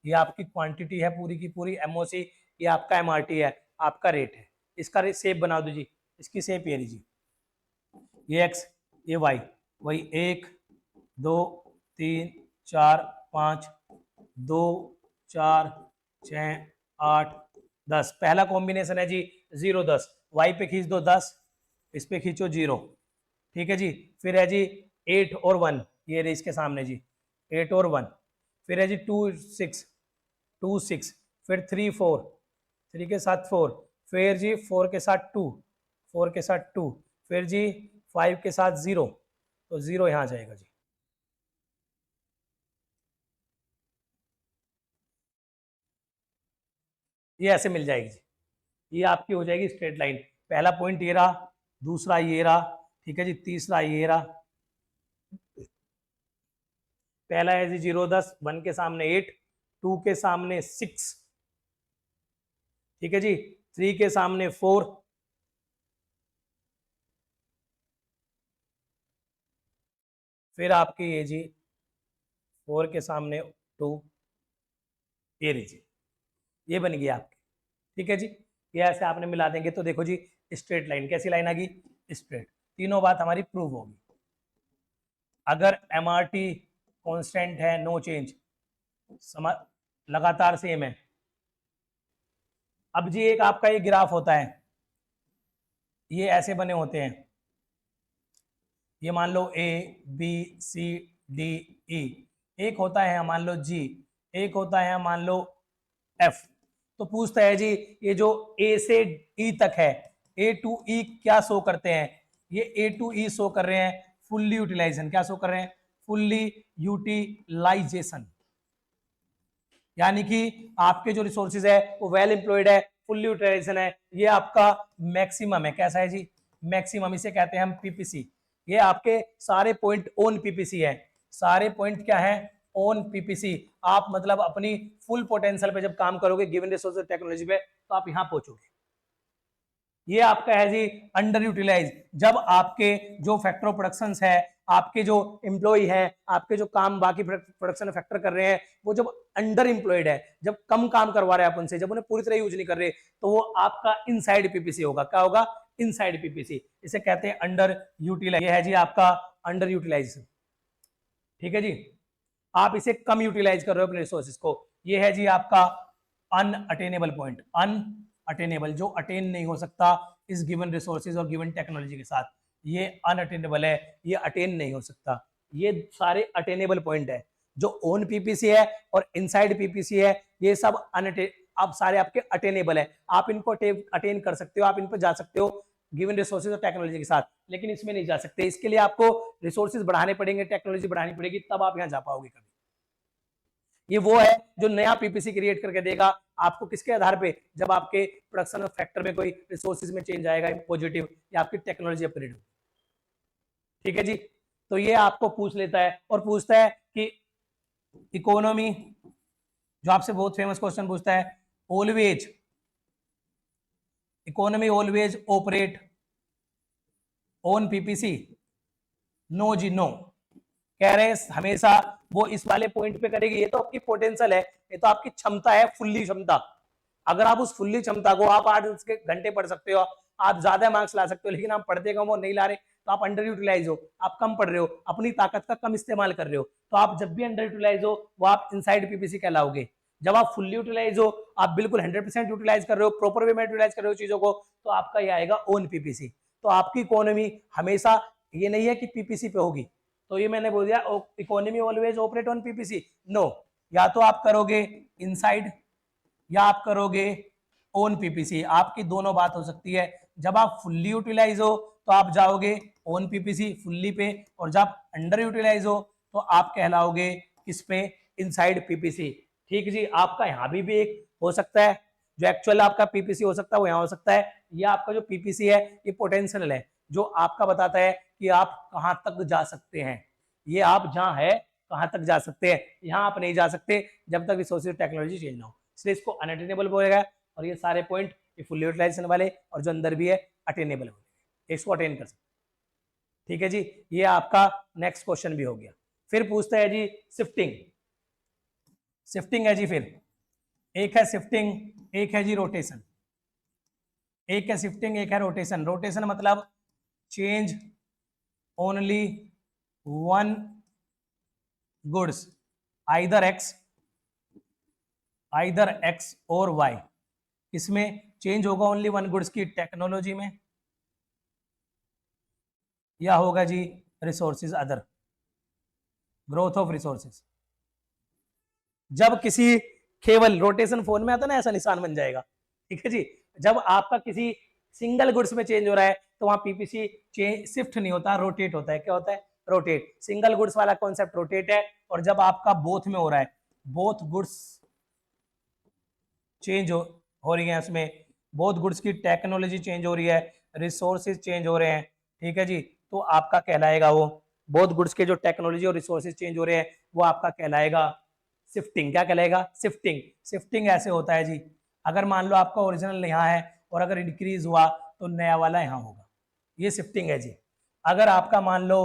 ये आपकी क्वांटिटी है पूरी की पूरी एमओसी, ये आपका एमआरटी है, आपका रेट है। इसका शेप बना दो जी, इसकी शेप ये लीजिए, ये एक्स ये वाई, वही 1 2 3 4 5 2 4 6 8 10। पहला कॉम्बिनेशन है जी 0 10, वाई पे खींच दो 10, इस पे खींचो 0, ठीक है जी। फिर है जी 8 और 1, ये रही इसके सामने जी 8 और 1। फिर है जी 2 6 2 6, फिर 3 4, 3 के साथ 4, फिर जी 4 के साथ 2, 4 के साथ 2, फिर जी 5 के साथ 0, तो 0 यहाँ जाएगा जी। ये ऐसे मिल जाएगी जी, ये आपकी हो जाएगी स्ट्रेट लाइन। पहला पॉइंट ये रहा, दूसरा ये रहा, ठीक है जी, तीसरा ये रहा। पहला है जी 0 10, 1 के सामने 8, 2 के सामने 6, ठीक है जी, 3 के सामने 4, फिर आपकी ये जी 4 के सामने 2, ये लीजिए, ये बन गया आपकी, ठीक है जी। ये ऐसे आपने मिला देंगे तो देखो जी स्ट्रेट लाइन, कैसी लाइन आ गई, स्ट्रेट। तीनों बात हमारी प्रूव होगी। अगर एमआरटी कांस्टेंट है, नो चेंज, लगातार सेम है। अब जी एक आपका ये ग्राफ होता है, ये ऐसे बने होते हैं, ये मान लो A B C D E, एक होता है मान लो जी, एक होता है मान लो एफ। तो पूछता है जी ये जो ए से ई तक है, ए टू ई क्या शो करते हैं, ये ए टू ई शो कर रहे हैं फुल्ली यूटिलाइजेशन। क्या शो कर रहे हैं, फुल्ली यूटिलाइजेशन, यानी कि आपके जो रिसोर्सेज है वो वेल एम्प्लॉयड है, फुल्ली यूटिलाइजेशन है, ये आपका मैक्सिमम है। कैसा है जी, मैक्सिमम, इसे कहते हैं हम पीपीसी। ये आपके सारे पॉइंट ऑन पीपीसी है, सारे पॉइंट क्या है, ऑन पीपीसी। आप मतलब अपनी फुल पोटेंशियल पे जब काम करोगे गिवन रिसोर्स टेक्नोलॉजी पे, तो आप यहां पहुंचोगे। ये आपका है जी अंडर यूटिलाइज, जब आपके जो फैक्टर ऑफ प्रोडक्शन है, आपके जो एम्प्लॉय है, आपके जो काम बाकी प्रोडक्शन फैक्टर कर रहे हैं, वो जब अंडर एम्प्लॉयड है, जब कम काम करवा रहे हैं आप उनसे, जब उन्हें पूरी तरह यूज नहीं कर रहे, तो वो आपका इनसाइड पीपीसी होगा। क्या होगा, इनसाइड पीपीसी, इसे कहते हैं अंडर यूटिलाइज। ये है जी आपका अंडर यूटिलाइजेशन, ठीक है जी। आप इसे कम यूटिलाइज कर रहे हो अपने रिसोर्सेज को। ये है जी आपका अनअटेनेबल पॉइंट, अनअटेनेबल, जो अटेन नहीं हो सकता इस गिवन रिसोर्सेज और गिवन टेक्नोलॉजी के साथ, ये अनअटेनेबल है, ये अटेन नहीं हो सकता। ये सारे अटेनेबल पॉइंट है, जो ऑन पीपीसी है और इनसाइड पीपीसी है, ये सब आप सारे आपके अटेनेबल है, आप इनको अटेन कर सकते हो, आप इन पर जा सकते हो गिवन रिसोर्सेज और टेक्नोलॉजी के साथ, लेकिन इसमें नहीं जा सकते। इसके लिए आपको रिसोर्सेज बढ़ाने पड़ेंगे, टेक्नोलॉजी बढ़ानी पड़ेगी, तब आप यहाँ जा पाओगे कभी। ये वो है जो नया पीपीसी क्रिएट करके देगा आपको, किसके आधार पे, जब आपके प्रोडक्शन फैक्टर में कोई रिसोर्सेज में चेंज आएगा पॉजिटिव, या आपकी टेक्नोलॉजी अपग्रेड होगी, ठीक है जी। तो ये आपको पूछ लेता है और पूछता है कि इकोनॉमी, जो आपसे बहुत फेमस क्वेश्चन पूछता है, always economy always operate on PPC, no जी नो, कह रहे हैं हमेशा वो इस वाले पॉइंट पे करेगी। ये तो आपकी पोटेंशियल है, ये तो आपकी क्षमता है, फुल्ली क्षमता। अगर आप उस फुल्ली क्षमता को आप 8 घंटे पढ़ सकते हो, आप ज्यादा मार्क्स ला सकते हो, लेकिन आप पढ़ते कम हो, नहीं ला रहे, तो आप अंडर यूटिलाइज हो, आप कम पढ़ रहे हो, अपनी ताकत का कम इस्तेमाल कर रहे हो। तो आप जब भी अंडर यूटिलाइज हो, वो आप इनसाइड पीपीसी कहलाओगे। जब आप फुल्ली यूटिलाइज हो, आप बिल्कुल 100% यूटिलाइज कर रहे हो, प्रॉपर वे में यूटिलाइज कर रहे हो चीजों को, तो आपका ये आएगा ऑन पीपीसी। तो आपकी इकोनॉमी हमेशा ये नहीं है कि पीपीसी पे होगी। तो ये मैंने बोल दिया economy always operate on PPC, no, या तो आप करोगे इनसाइड या आप करोगे ऑन पीपीसी, आपकी दोनों बात हो सकती है। जब आप फुल्ली यूटिलाइज हो तो आप जाओगे ऑन पीपीसी फुल्ली पे, और जब अंडर यूटिलाइज हो तो आप कहलाओगे किस पे, इनसाइड पीपीसी, ठीक जी। आपका यहाँ भी एक हो सकता है, जो एक्चुअल आपका पीपीसी हो सकता है वो यहाँ हो सकता है। ये आपका जो पीपीसी है ये पोटेंशियल है, जो आपका बताता है कि आप कहां तक जा सकते हैं। ये आप जहां है कहाँ तक जा सकते हैं, यहाँ आप नहीं जा सकते जब तक रिसोर्सेज टेक्नोलॉजी चेंज ना हो, इसलिए इसको अनअटेनेबल बोलेगा। और ये सारे पॉइंट ये फुल यूटिलाइजेशन वाले और जो अंदर भी है अटेनेबल बोलेगा, इसको अटेन कर सकते। ठीक है जी, ये आपका नेक्स्ट क्वेश्चन भी हो गया। फिर पूछता है जी शिफ्टिंग। शिफ्टिंग है जी, फिर एक है शिफ्टिंग, एक है जी रोटेशन। एक है शिफ्टिंग, एक है रोटेशन। रोटेशन मतलब change only one goods either X और वाई। इसमें चेंज होगा ओनली वन गुड्स की टेक्नोलॉजी में, या होगा जी resources other, growth of resources. जब किसी केवल रोटेशन फोन में आता ना ऐसा निशान बन जाएगा, ठीक है जी। जब आपका किसी सिंगल गुड्स में चेंज हो रहा है तो वहां पीपीसी चेंज शिफ्ट नहीं होता, रोटेट होता है। क्या होता है? रोटेट। सिंगल गुड्स वाला कॉन्सेप्ट रोटेट है, और जब आपका बोथ में हो रहा है, बोथ गुड्स चेंज हो रही है, उसमें बोथ गुड्स की टेक्नोलॉजी चेंज हो रही है, रिसोर्सेज चेंज हो रहे हैं, ठीक है जी, तो आपका कहलाएगा वो बोथ गुड्स के जो टेक्नोलॉजी और रिसोर्सेज चेंज हो रहे हैं वो आपका कहलाएगा शिफ्टिंग। क्या कहलाएगा? शिफ्टिंग। शिफ्टिंग ऐसे होता है जी, अगर मान लो आपका ओरिजिनल यहाँ है और अगर इंक्रीज हुआ तो नया वाला यहाँ होगा, ये शिफ्टिंग है जी। अगर आपका मान लो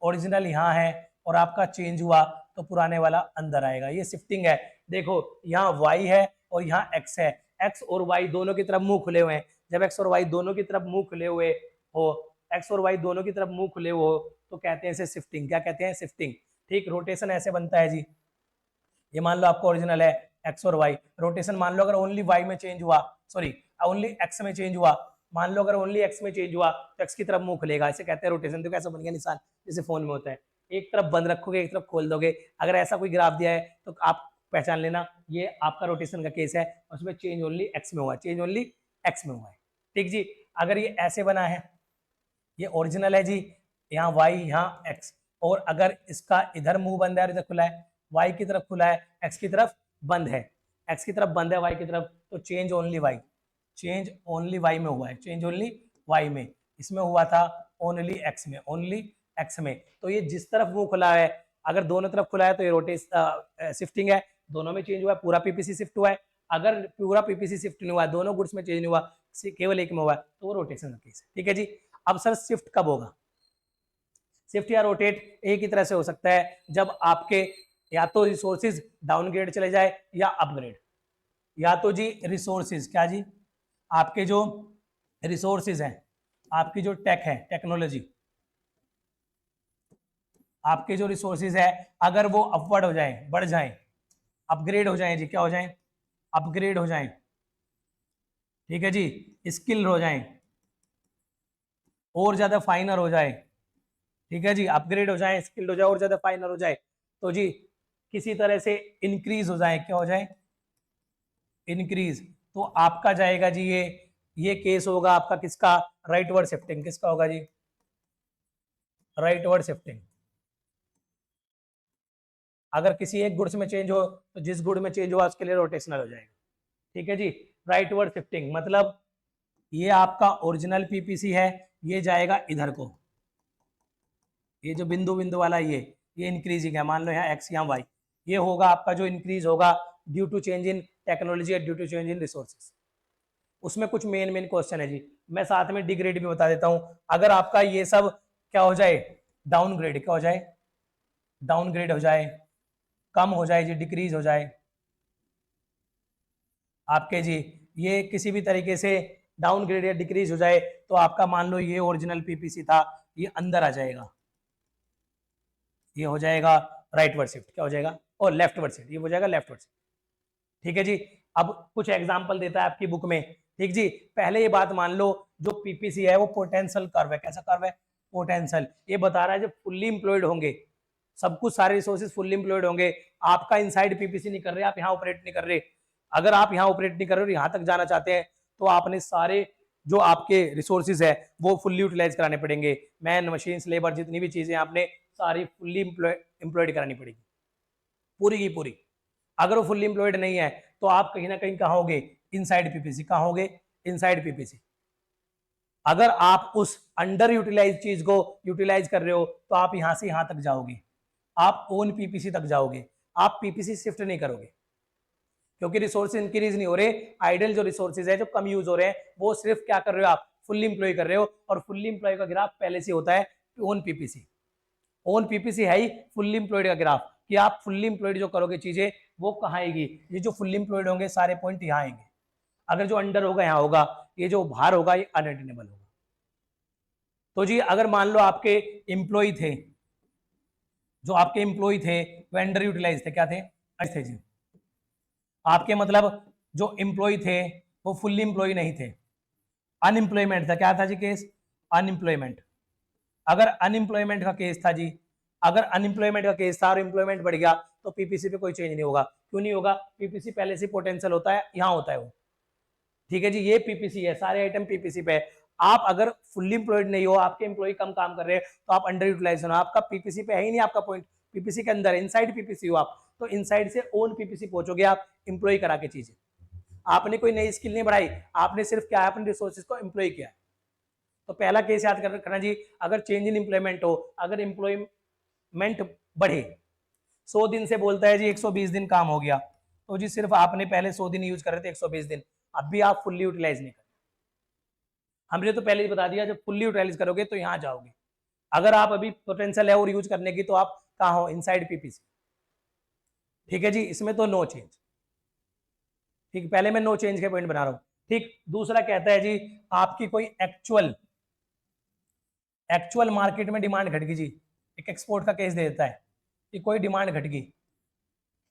ओरिजिनल यहाँ है और आपका चेंज हुआ तो पुराने वाला अंदर आएगा, ये शिफ्टिंग है। देखो यहाँ y है और यहाँ x है, x और y दोनों की तरफ मुंह खुले हुए हैं। जब x और y दोनों की तरफ मुंह खुले हुए हो, x और y दोनों की तरफ मुंह खुले हो तो कहते हैं इसे शिफ्टिंग। क्या कहते हैं? शिफ्टिंग। ठीक। रोटेशन ऐसे बनता है जी, ये मान लो आपका ओरिजिनल है x और y, रोटेशन मान लो अगर ओनली y में चेंज हुआ, सॉरी ओनली x में चेंज हुआ, मान लो अगर ओनली x में चेंज हुआ तो x की तरफ मुंह खुलेगा, इसे कहते हैं रोटेशन। देखो कैसा बन गया निशान, जैसे फोन में होता है, एक तरफ बंद रखोगे एक तरफ खोल दोगे। अगर ऐसा कोई ग्राफ दिया है तो आप पहचान लेना ये आपका रोटेशन का केस है, उसमें चेंज ओनली x में हुआ है, चेंज ओनली x में हुआ है। ठीक जी। अगर ये ऐसे बना है, ये ओरिजिनल है जी, यहाँ y यहाँ x, और अगर इसका इधर मुंह बंद है और इधर खुला है, y की तरफ खुला है x की तरफ बंद है, x की तरफ बंद है y की तरफ, तो change only y, change only y में हुआ है, चेंज ओनली y में। इसमें हुआ था ओनली x में, ओनली x में। तो ये जिस तरफ मुंह खुला है, अगर दोनों तरफ खुला है तो ये रोटेशन शिफ्टिंग है, दोनों में चेंज हुआ है, पूरा पीपीसी शिफ्ट हुआ है। अगर पूरा पीपीसी शिफ्ट नहीं हुआ, दोनों गुड्स में चेंज नहीं हुआ, केवल एक में हुआ, तो वो रोटेशन का केस है। ठीक है जी। अब सर शिफ्ट कब होगा? शिफ्ट या रोटेट एक ही तरह से हो सकता है, जब आपके या तो रिसोर्सेज डाउनग्रेड चले जाए या अपग्रेड। या तो जी रिसोर्सेज, क्या जी, आपके जो रिसोर्सेज हैं, आपकी जो टेक है, टेक्नोलॉजी, आपके जो रिसोर्सेज है अगर वो अपवर्ड हो जाए, बढ़ जाए, अपग्रेड हो जाए जी, क्या हो जाए? अपग्रेड हो जाए। ठीक है जी। स्किल हो जाए, और ज्यादा फाइनर हो जाए। ठीक है जी। अपग्रेड हो जाए, स्किल्ड हो जाए, और ज्यादा फाइनर हो जाए, तो जी किसी तरह से इंक्रीज हो जाए, क्या हो जाए? इंक्रीज। तो आपका जाएगा जी ये केस होगा आपका किसका? Rightward shifting. किसका होगा जी? Rightward shifting. अगर किसी एक गुड्स में चेंज हो तो जिस गुड में चेंज हुआ उसके लिए रोटेशनल हो जाएगा। ठीक है जी। राइटवर्ड शिफ्टिंग मतलब ये आपका ओरिजिनल पीपीसी है, ये जाएगा इधर को, ये जो बिंदु बिंदु वाला ये इंक्रीजिंग है, मान लो यहाँ एक्स यहाँ वाई, ये होगा आपका जो इंक्रीज होगा due to change in technology, due to change in resources. उसमें कुछ मेन क्वेश्चन है जी, मैं साथ में डिग्रेड भी बता देता हूं। अगर आपका ये सब क्या हो जाए? डाउनग्रेड। क्या हो जाए? डाउनग्रेड हो जाए, कम हो जाए जी, डिक्रीज हो जाए आपके जी, ये किसी भी तरीके से डाउनग्रेड या डिक्रीज हो जाए, तो आपका मान लो ये ओरिजिनल पीपीसी था, ये अंदर आ जाएगा, ये हो जाएगा राइटवर्ड शिफ्ट। क्या हो जाएगा? और लेफ्टवर्ड शिफ्ट, ये हो जाएगा लेफ्टवर्ड शिफ्ट। ठीक है जी। अब कुछ एग्जांपल देता है आपकी बुक में। ठीक जी। पहले ये बात मान लो, जो पीपीसी है वो पोटेंशियल कर्व है। कैसा कर्व है? पोटेंशियल। ये बता रहा है जब फुल्ली इंप्लॉयड होंगे, सब कुछ सारे रिसोर्सेज फुल्ली इंप्लॉयड होंगे, आपका इनसाइड पीपीसी नहीं कर रहे, आप यहाँ ऑपरेट नहीं कर रहे। अगर आप यहाँ ऑपरेट नहीं कर रहे और यहाँ तक जाना चाहते हैं तो आपने सारे जो आपके रिसोर्सेज है वो फुल्ली यूटिलाइज कराने पड़ेंगे। मैन, मशीन, लेबर, जितनी भी चीजें आपने सारी फुल्ली इंप्लॉयड करानी पड़ेगी, पूरी की पूरी। अगर वो फुल्ली इंप्लॉयड नहीं है तो आप कहीं ना कहीं कहाँ होगे? Inside PPC. कहाँ होगे? Inside PPC. अगर आप उस अंडर यूटिलाइज चीज को यूटिलाइज कर रहे हो तो आप यहां से यहां तक जाओगे, आप ओन पीपीसी तक जाओगे, आप पीपीसी शिफ्ट नहीं करोगे, क्योंकि रिसोर्स इंक्रीज नहीं हो रहे, आइडल जो रिसोर्सेज है जो कम यूज हो रहे हैं वो सिर्फ क्या कर रहे हो आप, फुल्ली इंप्लॉय कर रहे हो, और फुल्ली इंप्लॉय का ग्राफ पहले से होता है ओन पीपीसी। ओन पीपीसी है ही फुल्ली इंप्लॉयड का ग्राफ, कि आप फुल्ली इंप्लॉयड जो करोगे चीजें वो कहाँ आएगी, ये जो फुल्ली इंप्लॉयड होंगे सारे पॉइंट यहाँ आएंगे, अगर जो अंडर होगा यहाँ होगा, ये जो बाहर होगा ये अनअटेनेबल होगा। तो जी अगर मान लो आपके एम्प्लॉय थे, जो आपके एम्प्लॉय थे वो अंडर यूटिलाइज थे, क्या थे, थे जी, आपके मतलब जो एम्प्लॉय थे वो फुल्ली एम्प्लॉय नहीं थे, अनएम्प्लॉयमेंट था, क्या था जी केस, अनएम्प्लॉयमेंट। अगर अनएम्प्लॉयमेंट का केस था जी, अगर अनएम्प्लॉयमेंट का केस था और एम्प्लॉयमेंट बढ़ गया तो पीपीसी पे कोई चेंज नहीं होगा। क्यों नहीं होगा, पीपीसी पहले से पोटेंशियल होता है, यहाँ होता है वो, ठीक है जी, ये पीपीसी है, सारे आइटम पीपीसी पे है। आप अगर फुल्ली एम्प्लॉयड नहीं हो, आपके एम्प्लॉय कम काम कर रहे हैं तो आप अंडर यूटिलाइजेशन हो, आपका पीपीसी पे है ही नहीं, आपका पॉइंट पीपीसी के अंदर, इनसाइड पीपीसी हो आप, तो इनसाइड से ओन पीपीसी पहुंचोगे आप एम्प्लॉय करा के चीजें। आपने कोई नई स्किल नहीं बढ़ाई, आपने सिर्फ क्या है अपने रिसोर्सेज को एम्प्लॉय किया। तो पहला केस याद रखना जी, अगर चेंज इन एम्प्लॉयमेंट हो, अगर एम्प्लॉयमेंट बढ़े, 100 दिन से बोलता है जी 120 दिन काम हो गया, तो जी सिर्फ आपने पहले 100 दिन यूज कर रहे थे, 120 दिन, अब भी आप फुल्ली यूटिलाइज नहीं कर, हमने तो पहले ही बता दिया जब फुल्ली यूटिलाइज करोगे तो यहां जाओगे। अगर आप अभी पोटेंशियल है और यूज करने की तो आप कहाँ हो, इनसाइड पीपीसी, ठीक है जी, इसमें तो नो चेंज, ठीक, पहले मैं नो चेंज के पॉइंट बना रहा हूं, ठीक। दूसरा कहता है जी आपकी कोई एक्चुअल मार्केट में डिमांड घट गई जी, एक एक्सपोर्ट का केस दे देता है कि कोई डिमांड घट गई,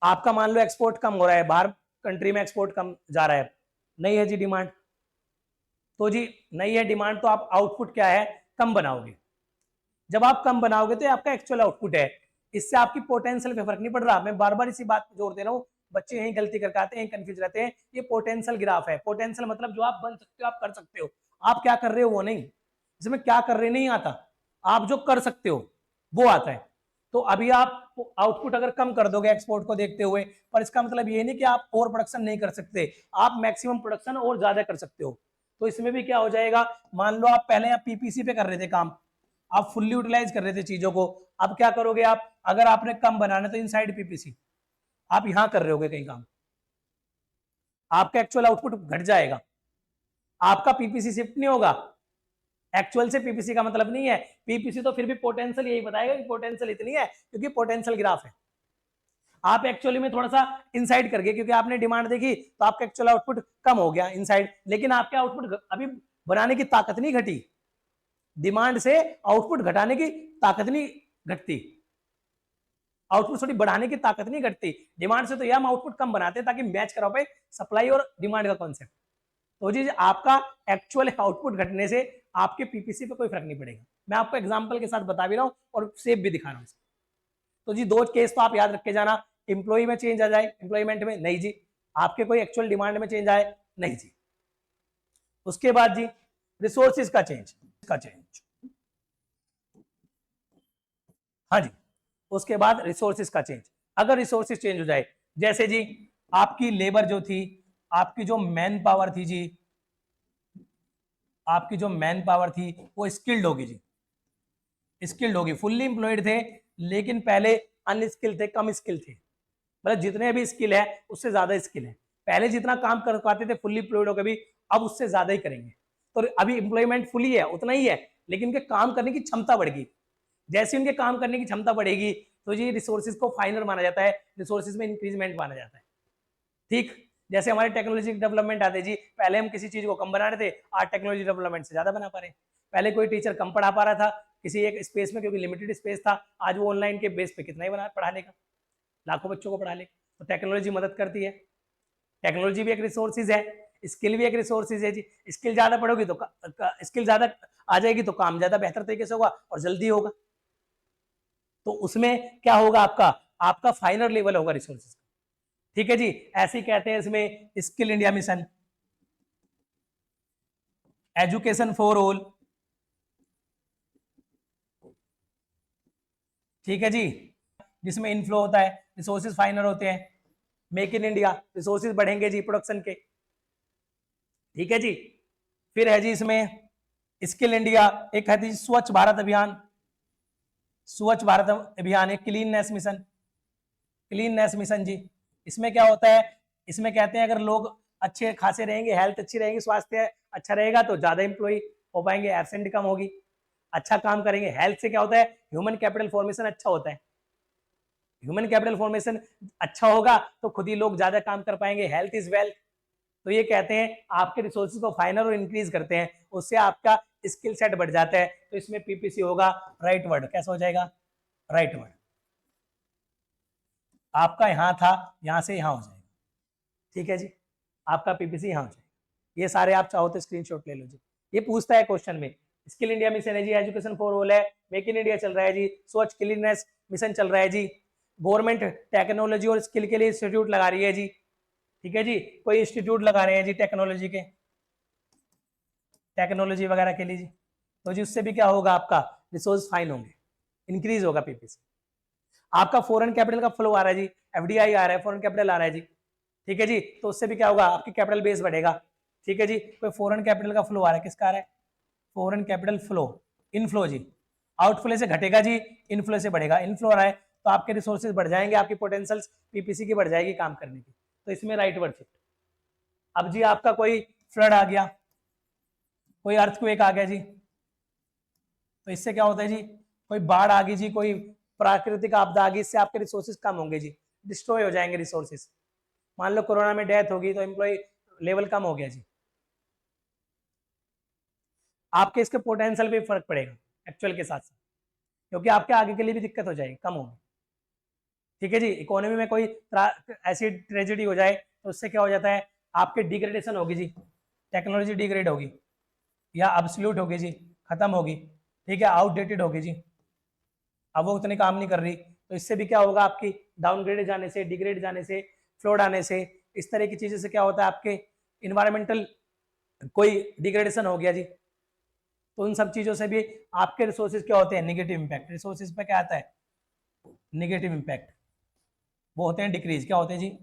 आपका मान लो एक्सपोर्ट कम हो रहा है, बाहर कंट्री में एक्सपोर्ट कम जा रहा है, नहीं है जी डिमांड, तो जी नहीं है डिमांड तो आप आउटपुट क्या है, कम बनाओगे। जब आप कम बनाओगे तो आपका एक्चुअल आउटपुट है, इससे आपकी पोटेंशियल पे फर्क नहीं पड़ रहा। मैं बार बार इसी बात जोड़ दे रहा हूँ, बच्चे यही गलती करके आते हैं, कंफ्यूज रहते हैं। ये पोटेंशियल ग्राफ है, पोटेंशियल मतलब जो आप बन सकते हो, आप कर सकते हो, आप क्या कर रहे हो वो नहीं, इसमें क्या कर रहे नहीं आता, आप जो कर सकते हो वो आता है। तो अभी आप आउटपुट अगर कम कर दोगे एक्सपोर्ट को देखते हुए, पर इसका मतलब ये नहीं कि आप ओवर प्रोडक्शन नहीं कर सकते, आप मैक्सिमम प्रोडक्शन और ज्यादा कर सकते हो। तो इसमें भी क्या हो जाएगा, मान लो आप पहले आप पीपीसी पे कर रहे थे काम, आप फुल्ली यूटिलाइज कर रहे थे चीजों को, अब क्या करोगे आप, अगर आपने कम बनाना तो इनसाइड पीपीसी आप यहां कर रहे होगे कहीं काम, आपका एक्चुअल आउटपुट घट जाएगा, आपका पीपीसी शिफ्ट नहीं होगा। एक्चुअल से पीपीसी का मतलब नहीं है, पीपीसी तो फिर भी पोटेंशियल यही बताएगा कि पोटेंशियल इतनी है, क्योंकि पोटेंशियल ग्राफ है। आप एक्चुअली में थोड़ा सा इनसाइड कर गए, क्योंकि आपने डिमांड देखी तो आपका एक्चुअल आउटपुट कम हो गया इनसाइड, लेकिन आपके आउटपुट अभी बनाने की ताकत नहीं घटी, डिमांड से आउटपुट घटाने की ताकत नहीं घटती, आउटपुट थोड़ी बढ़ाने की ताकत नहीं घटती, डिमांड से तो यह हम आउटपुट कम बनाते हैं ताकि मैच करा पाए सप्लाई और डिमांड का कॉन्सेप्ट। तो जी आपका एक्चुअल आउटपुट घटने से आपके पीपीसी पे कोई फर्क नहीं पड़ेगा, मैं आपको एग्जांपल के साथ बता भी रहा हूं और सेव भी दिखा रहा हूं। तो जी दो केस तो आप याद रख के जाना, एम्प्लॉय में चेंज आ जाए, एम्प्लॉयमेंट में नहीं जी, आपके कोई एक्चुअल डिमांड में चेंज आए नहीं जी। उसके बाद जी रिसोर्सेज का चेंज, हाँ जी, उसके बाद रिसोर्सेज का चेंज, अगर रिसोर्सेज चेंज हो जाए, जैसे जी आपकी लेबर जो थी, आपकी जो मैन पावर थी जी, आपकी जो मैन पावर थी वो स्किल्ड होगी जी, स्किल्ड होगी, फुल्ली एम्प्लॉयड थे लेकिन पहले अनस्किल्ड थे, कम स्किल थे, मतलब जितने भी स्किल है उससे ज्यादा स्किल है, पहले जितना काम कर पाते थे फुल्ली एम्प्लॉयड होकर भी अब उससे ज्यादा ही करेंगे। तो अभी एम्प्लॉयमेंट फुली है उतना ही है, लेकिन उनके काम करने की क्षमता बढ़ गई, जैसे उनके काम करने की क्षमता बढ़ेगी तो ये रिसोर्सेज को फाइनल माना जाता है, रिसोर्सेज में इंक्रीजमेंट माना जाता है, ठीक। जैसे हमारे टेक्नोलॉजी डेवलपमेंट आते जी, पहले हम किसी चीज को कम बना रहे थे, आज टेक्नोलॉजी डेवलपमेंट से ज्यादा बना पा रहे हैं। पहले कोई टीचर कम पढ़ा पा रहा था किसी एक स्पेस में क्योंकि लिमिटेड स्पेस था, आज वो ऑनलाइन के बेस पे कितना ही बना पढ़ा लेगा, लाखों बच्चों को पढ़ा ले। तो टेक्नोलॉजी मदद करती है, टेक्नोलॉजी भी एक रिसोर्सेज है, स्किल भी एक रिसोर्सेज है जी, स्किल ज्यादा पढ़ोगी तो स्किल ज्यादा आ जाएगी तो काम ज्यादा बेहतर तरीके से होगा और जल्दी होगा, तो उसमें क्या होगा, आपका आपका फाइनल लेवल होगा रिसोर्सेज, ठीक है जी। ऐसे ही कहते हैं इसमें skill India mission, education for all, ठीक है जी, जिसमें इनफ्लो होता है, रिसोर्सेज फाइनल होते हैं, मेक इन इंडिया, रिसोर्सेज बढ़ेंगे जी प्रोडक्शन के, ठीक है जी। फिर है जी इसमें स्किल इंडिया, एक है जी स्वच्छ भारत अभियान, स्वच्छ भारत अभियान है, क्लीननेस मिशन, क्लीननेस मिशन जी। इसमें क्या होता है, इसमें कहते हैं अगर लोग अच्छे खासे रहेंगे, हेल्थ अच्छी रहेगी, स्वास्थ्य अच्छा रहेगा तो ज्यादा एम्प्लॉय हो पाएंगे, एब्सेंट कम होगी, अच्छा काम करेंगे। हेल्थ से क्या होता है, ह्यूमन कैपिटल फॉर्मेशन अच्छा होता है, ह्यूमन कैपिटल फॉर्मेशन अच्छा होगा तो खुद ही लोग ज्यादा काम कर पाएंगे। Health is wealth. तो ये कहते हैं आपके रिसोर्सेज को फाइनल और इंक्रीज करते हैं, उससे आपका स्किल सेट बढ़ जाता है। तो इसमें पीपीसी होगा राइट वर्ड, कैसा हो जाएगा, राइट वर्ड। आपका यहां था, यहां से यहां हो जाएगा, ठीक है जी, आपका पीपीसी यहां हो जाएगा। ये सारे आप चाहो तो स्क्रीनशॉट ले लो जी। ये पूछता है क्वेश्चन में, स्किल इंडिया मिशन है जी, एजुकेशन फॉर ऑल है, मेक इन इंडिया चल रहा है जी, स्वच्छ क्लीननेस मिशन चल रहा है जी, गवर्नमेंट टेक्नोलॉजी और स्किल के लिए इंस्टीट्यूट लगा रही है जी, ठीक है जी, कोई इंस्टीट्यूट लगा रहे हैं जी टेक्नोलॉजी के, टेक्नोलॉजी वगैरह के लिए जी। तो जी उससे भी क्या होगा, आपका रिसोर्स फाइन होंगे, इंक्रीज होगा पीपीसी। आपका फॉरेन कैपिटल का फ्लो आ रहा है जी, एफडीआई आ रहा है, फॉरेन कैपिटल आ रहा है जी, ठीक है जी, तो उससे भी क्या होगा, आपकी कैपिटल बेस बढ़ेगा, ठीक है जी। कोई फॉरेन कैपिटल का फ्लो आ रहा है, किसका आ रहा है, फॉरेन कैपिटल फ्लो, इनफ्लो जी, आउटफ्लो से घटेगा जी, इनफ्लो से बढ़ेगा, इनफ्लो आ रहा है तो आपके रिसोर्सेज बढ़ जाएंगे, आपकी पोटेंशियल्स पीपीसी की बढ़ जाएगी काम करने की। तो इसमें राइट वर्ड शिफ्ट। अब जी आपका कोई फ्लड आ गया, कोई अर्थक्वेक आ गया जी, तो इससे क्या होता है जी, कोई बाढ़ आ गई जी, कोई प्राकृतिक आपदा आ गई, इससे आपके रिसोर्सेज कम होंगे जी, डिस्ट्रॉय हो जाएंगे रिसोर्सेज। मान लो कोरोना में डेथ होगी तो एम्प्लॉय लेवल कम हो गया जी, आपके इसके पोटेंशियल पे फर्क पड़ेगा एक्चुअल के साथ साथ, क्योंकि आपके आगे के लिए भी दिक्कत हो जाएगी, कम होगी, ठीक है जी। इकोनॉमी में कोई ऐसी ट्रेजेडी हो जाए तो उससे क्या हो जाता है, आपके डिग्रेडेशन होगी जी, टेक्नोलॉजी डिग्रेड होगी या अब्सोल्यूट होगी जी, खत्म होगी, ठीक है, आउटडेटेड होगी जी, अब वो उतने काम नहीं कर रही। तो इससे भी क्या होगा, आपकी डाउनग्रेड जाने से, डिग्रेड जाने से, फ्लोड आने से, इस तरह की चीजों से क्या होता है, आपके इन्वायरमेंटल कोई डिग्रेडेशन हो गया जी, तो उन सब चीजों से भी आपके रिसोर्सेज क्या होते हैं, निगेटिव इंपैक्ट। रिसोर्सेज पे क्या आता है, निगेटिव इंपैक्ट, वो होते हैं डिक्रीज, क्या होते हैं जी,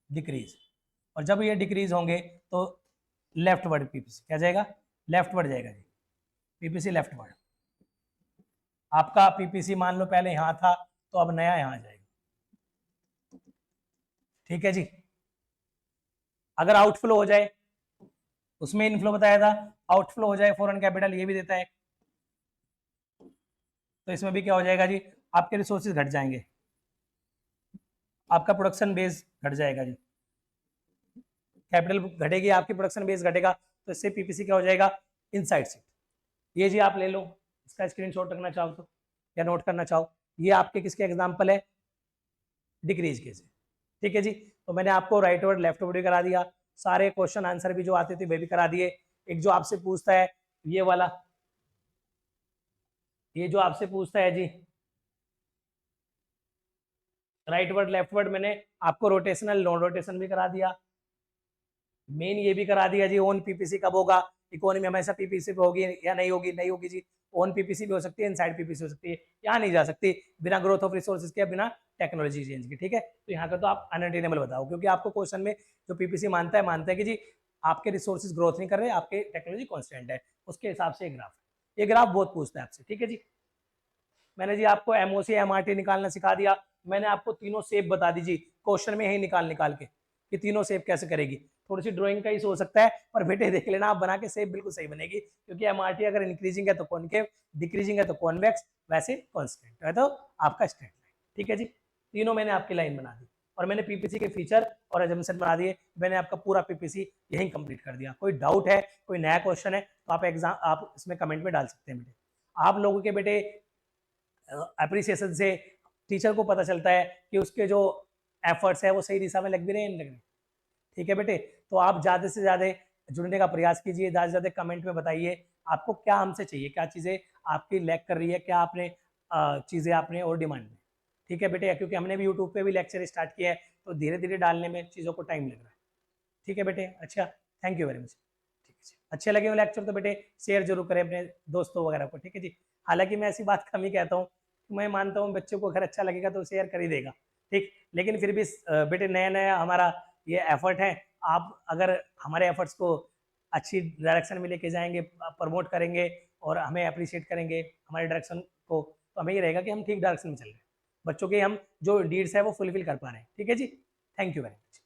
डिक्रीज। और जब ये डिक्रीज होंगे तो लेफ्ट वर्ड पीपीसी क्या जाएगा, लेफ्ट वर्ड जाएगा जी, पीपीसी लेफ्ट वर्ड। आपका पीपीसी मान लो पहले यहां था तो अब नया यहां जाएगा, ठीक है जी। अगर आउटफ्लो हो जाए, उसमें इनफ्लो बताया था, आउटफ्लो हो जाए फॉरेन कैपिटल, ये भी देता है, तो इसमें भी क्या हो जाएगा जी, आपके रिसोर्सेज घट जाएंगे, आपका प्रोडक्शन बेस घट जाएगा जी, कैपिटल घटेगी, आपकी प्रोडक्शन बेस घटेगा, तो इससे पीपीसी क्या हो जाएगा, इनसाइड सीट। ये जी आप ले लो, इसका स्क्रीनशॉट रखना चाहो तो या नोट करना चाहो, ये आपके किसके एग्जाम्पल है, डिक्रीज के से, ठीक है जी। तो मैंने आपको राइट वर्ड लेफ्ट वर्ड भी करा दिया, सारे क्वेश्चन आंसर भी जो आते थे वे भी करा दिए। एक जो आपसे पूछता है ये वाला, ये जो आपसे पूछता है जी राइट वर्ड लेफ्ट वर्ड, मैंने आपको रोटेशनल नॉन रोटेशन भी करा दिया, मेन ये भी करा दिया जी, ओन पीपीसी कब होगा, इकोनॉमी हमेशा पीपीसी पे होगी या नहीं होगी, नहीं होगी जी, ओन पीपीसी भी हो सकती है, इनसाइड पीपीसी हो सकती है, यहाँ नहीं जा सकती बिना ग्रोथ ऑफ रिसोर्सेज के, बिना टेक्नोलॉजी चेंज की, ठीक है। तो यहाँ का तो आप अनअटेनेबल बताओ, क्योंकि आपको क्वेश्चन में जो पीपीसी मानता है कि जी आपके रिसोर्सेज ग्रोथ नहीं कर रहे, आपके टेक्नोलॉजी कॉन्स्टेंट है, उसके हिसाब से ग्राफ, ये ग्राफ बहुत पूछता है आपसे, ठीक है जी। मैंने जी आपको एमओसी एमआरटी निकालना सिखा दिया, मैंने आपको तीनों शेप बता दी जी, क्वेश्चन में यही निकाल निकाल के कि तीनों शेप कैसे करेगी। थोड़ी सी ड्राइंग का ही हो सकता है, पर बेटे देख लेना आप बना के शेप बिल्कुल सही बनेगी, क्योंकि एमआरटी अगर इंक्रीजिंग है तो कॉनकेव, डिक्रीजिंग है तो कॉन्वेक्स, वैसे कॉन्स्टेंट है तो आपका स्ट्रेट लाइन, ठीक है जी। तीनों मैंने आपकी लाइन बना दी और मैंने पीपीसी के फीचर और एजम्पशन बना दिए, मैंने आपका पूरा पीपीसी यही कंप्लीट कर दिया। कोई डाउट है, कोई नया क्वेश्चन है तो आप एग्जाम आप इसमें कमेंट में डाल सकते हैं बेटे। आप लोगों के बेटे अप्रिसिएशन से टीचर को पता चलता है कि उसके जो एफर्ट्स है वो सही दिशा में लग भी रहे हैं, नहीं लग रहे, ठीक है बेटे। तो आप ज़्यादा से ज़्यादा जुड़ने का प्रयास कीजिए, ज़्यादा से ज़्यादा कमेंट में बताइए आपको क्या हमसे चाहिए, क्या चीज़ें आपकी लैक कर रही है, क्या आपने चीज़ें आपने और डिमांड में, ठीक है बेटे, क्योंकि हमने भी यूट्यूब पे भी लेक्चर स्टार्ट किया है तो धीरे धीरे डालने में चीज़ों को टाइम लग रहा है, ठीक है बेटे। अच्छा, थैंक यू वेरी मच, ठीक है। अच्छे लगे हो लेक्चर तो बेटे शेयर जरूर करें अपने दोस्तों वगैरह को, ठीक है जी। हालांकि मैं ऐसी बात कम ही कहता हूँ, मैं मानता हूँ बच्चों को अगर अच्छा लगेगा तो शेयर कर ही देगा, ठीक, लेकिन फिर भी बेटे नया नया हमारा ये एफर्ट है, आप अगर हमारे एफर्ट्स को अच्छी डायरेक्शन में लेके जाएंगे, प्रमोट करेंगे और हमें अप्रिशिएट करेंगे, हमारे डायरेक्शन को तो हमें ये रहेगा कि हम ठीक डायरेक्शन में चल रहे हैं, बच्चों के हम जो नीड्स है वो फुलफिल कर पा रहे हैं। ठीक है जी, थैंक यू वेरी मच।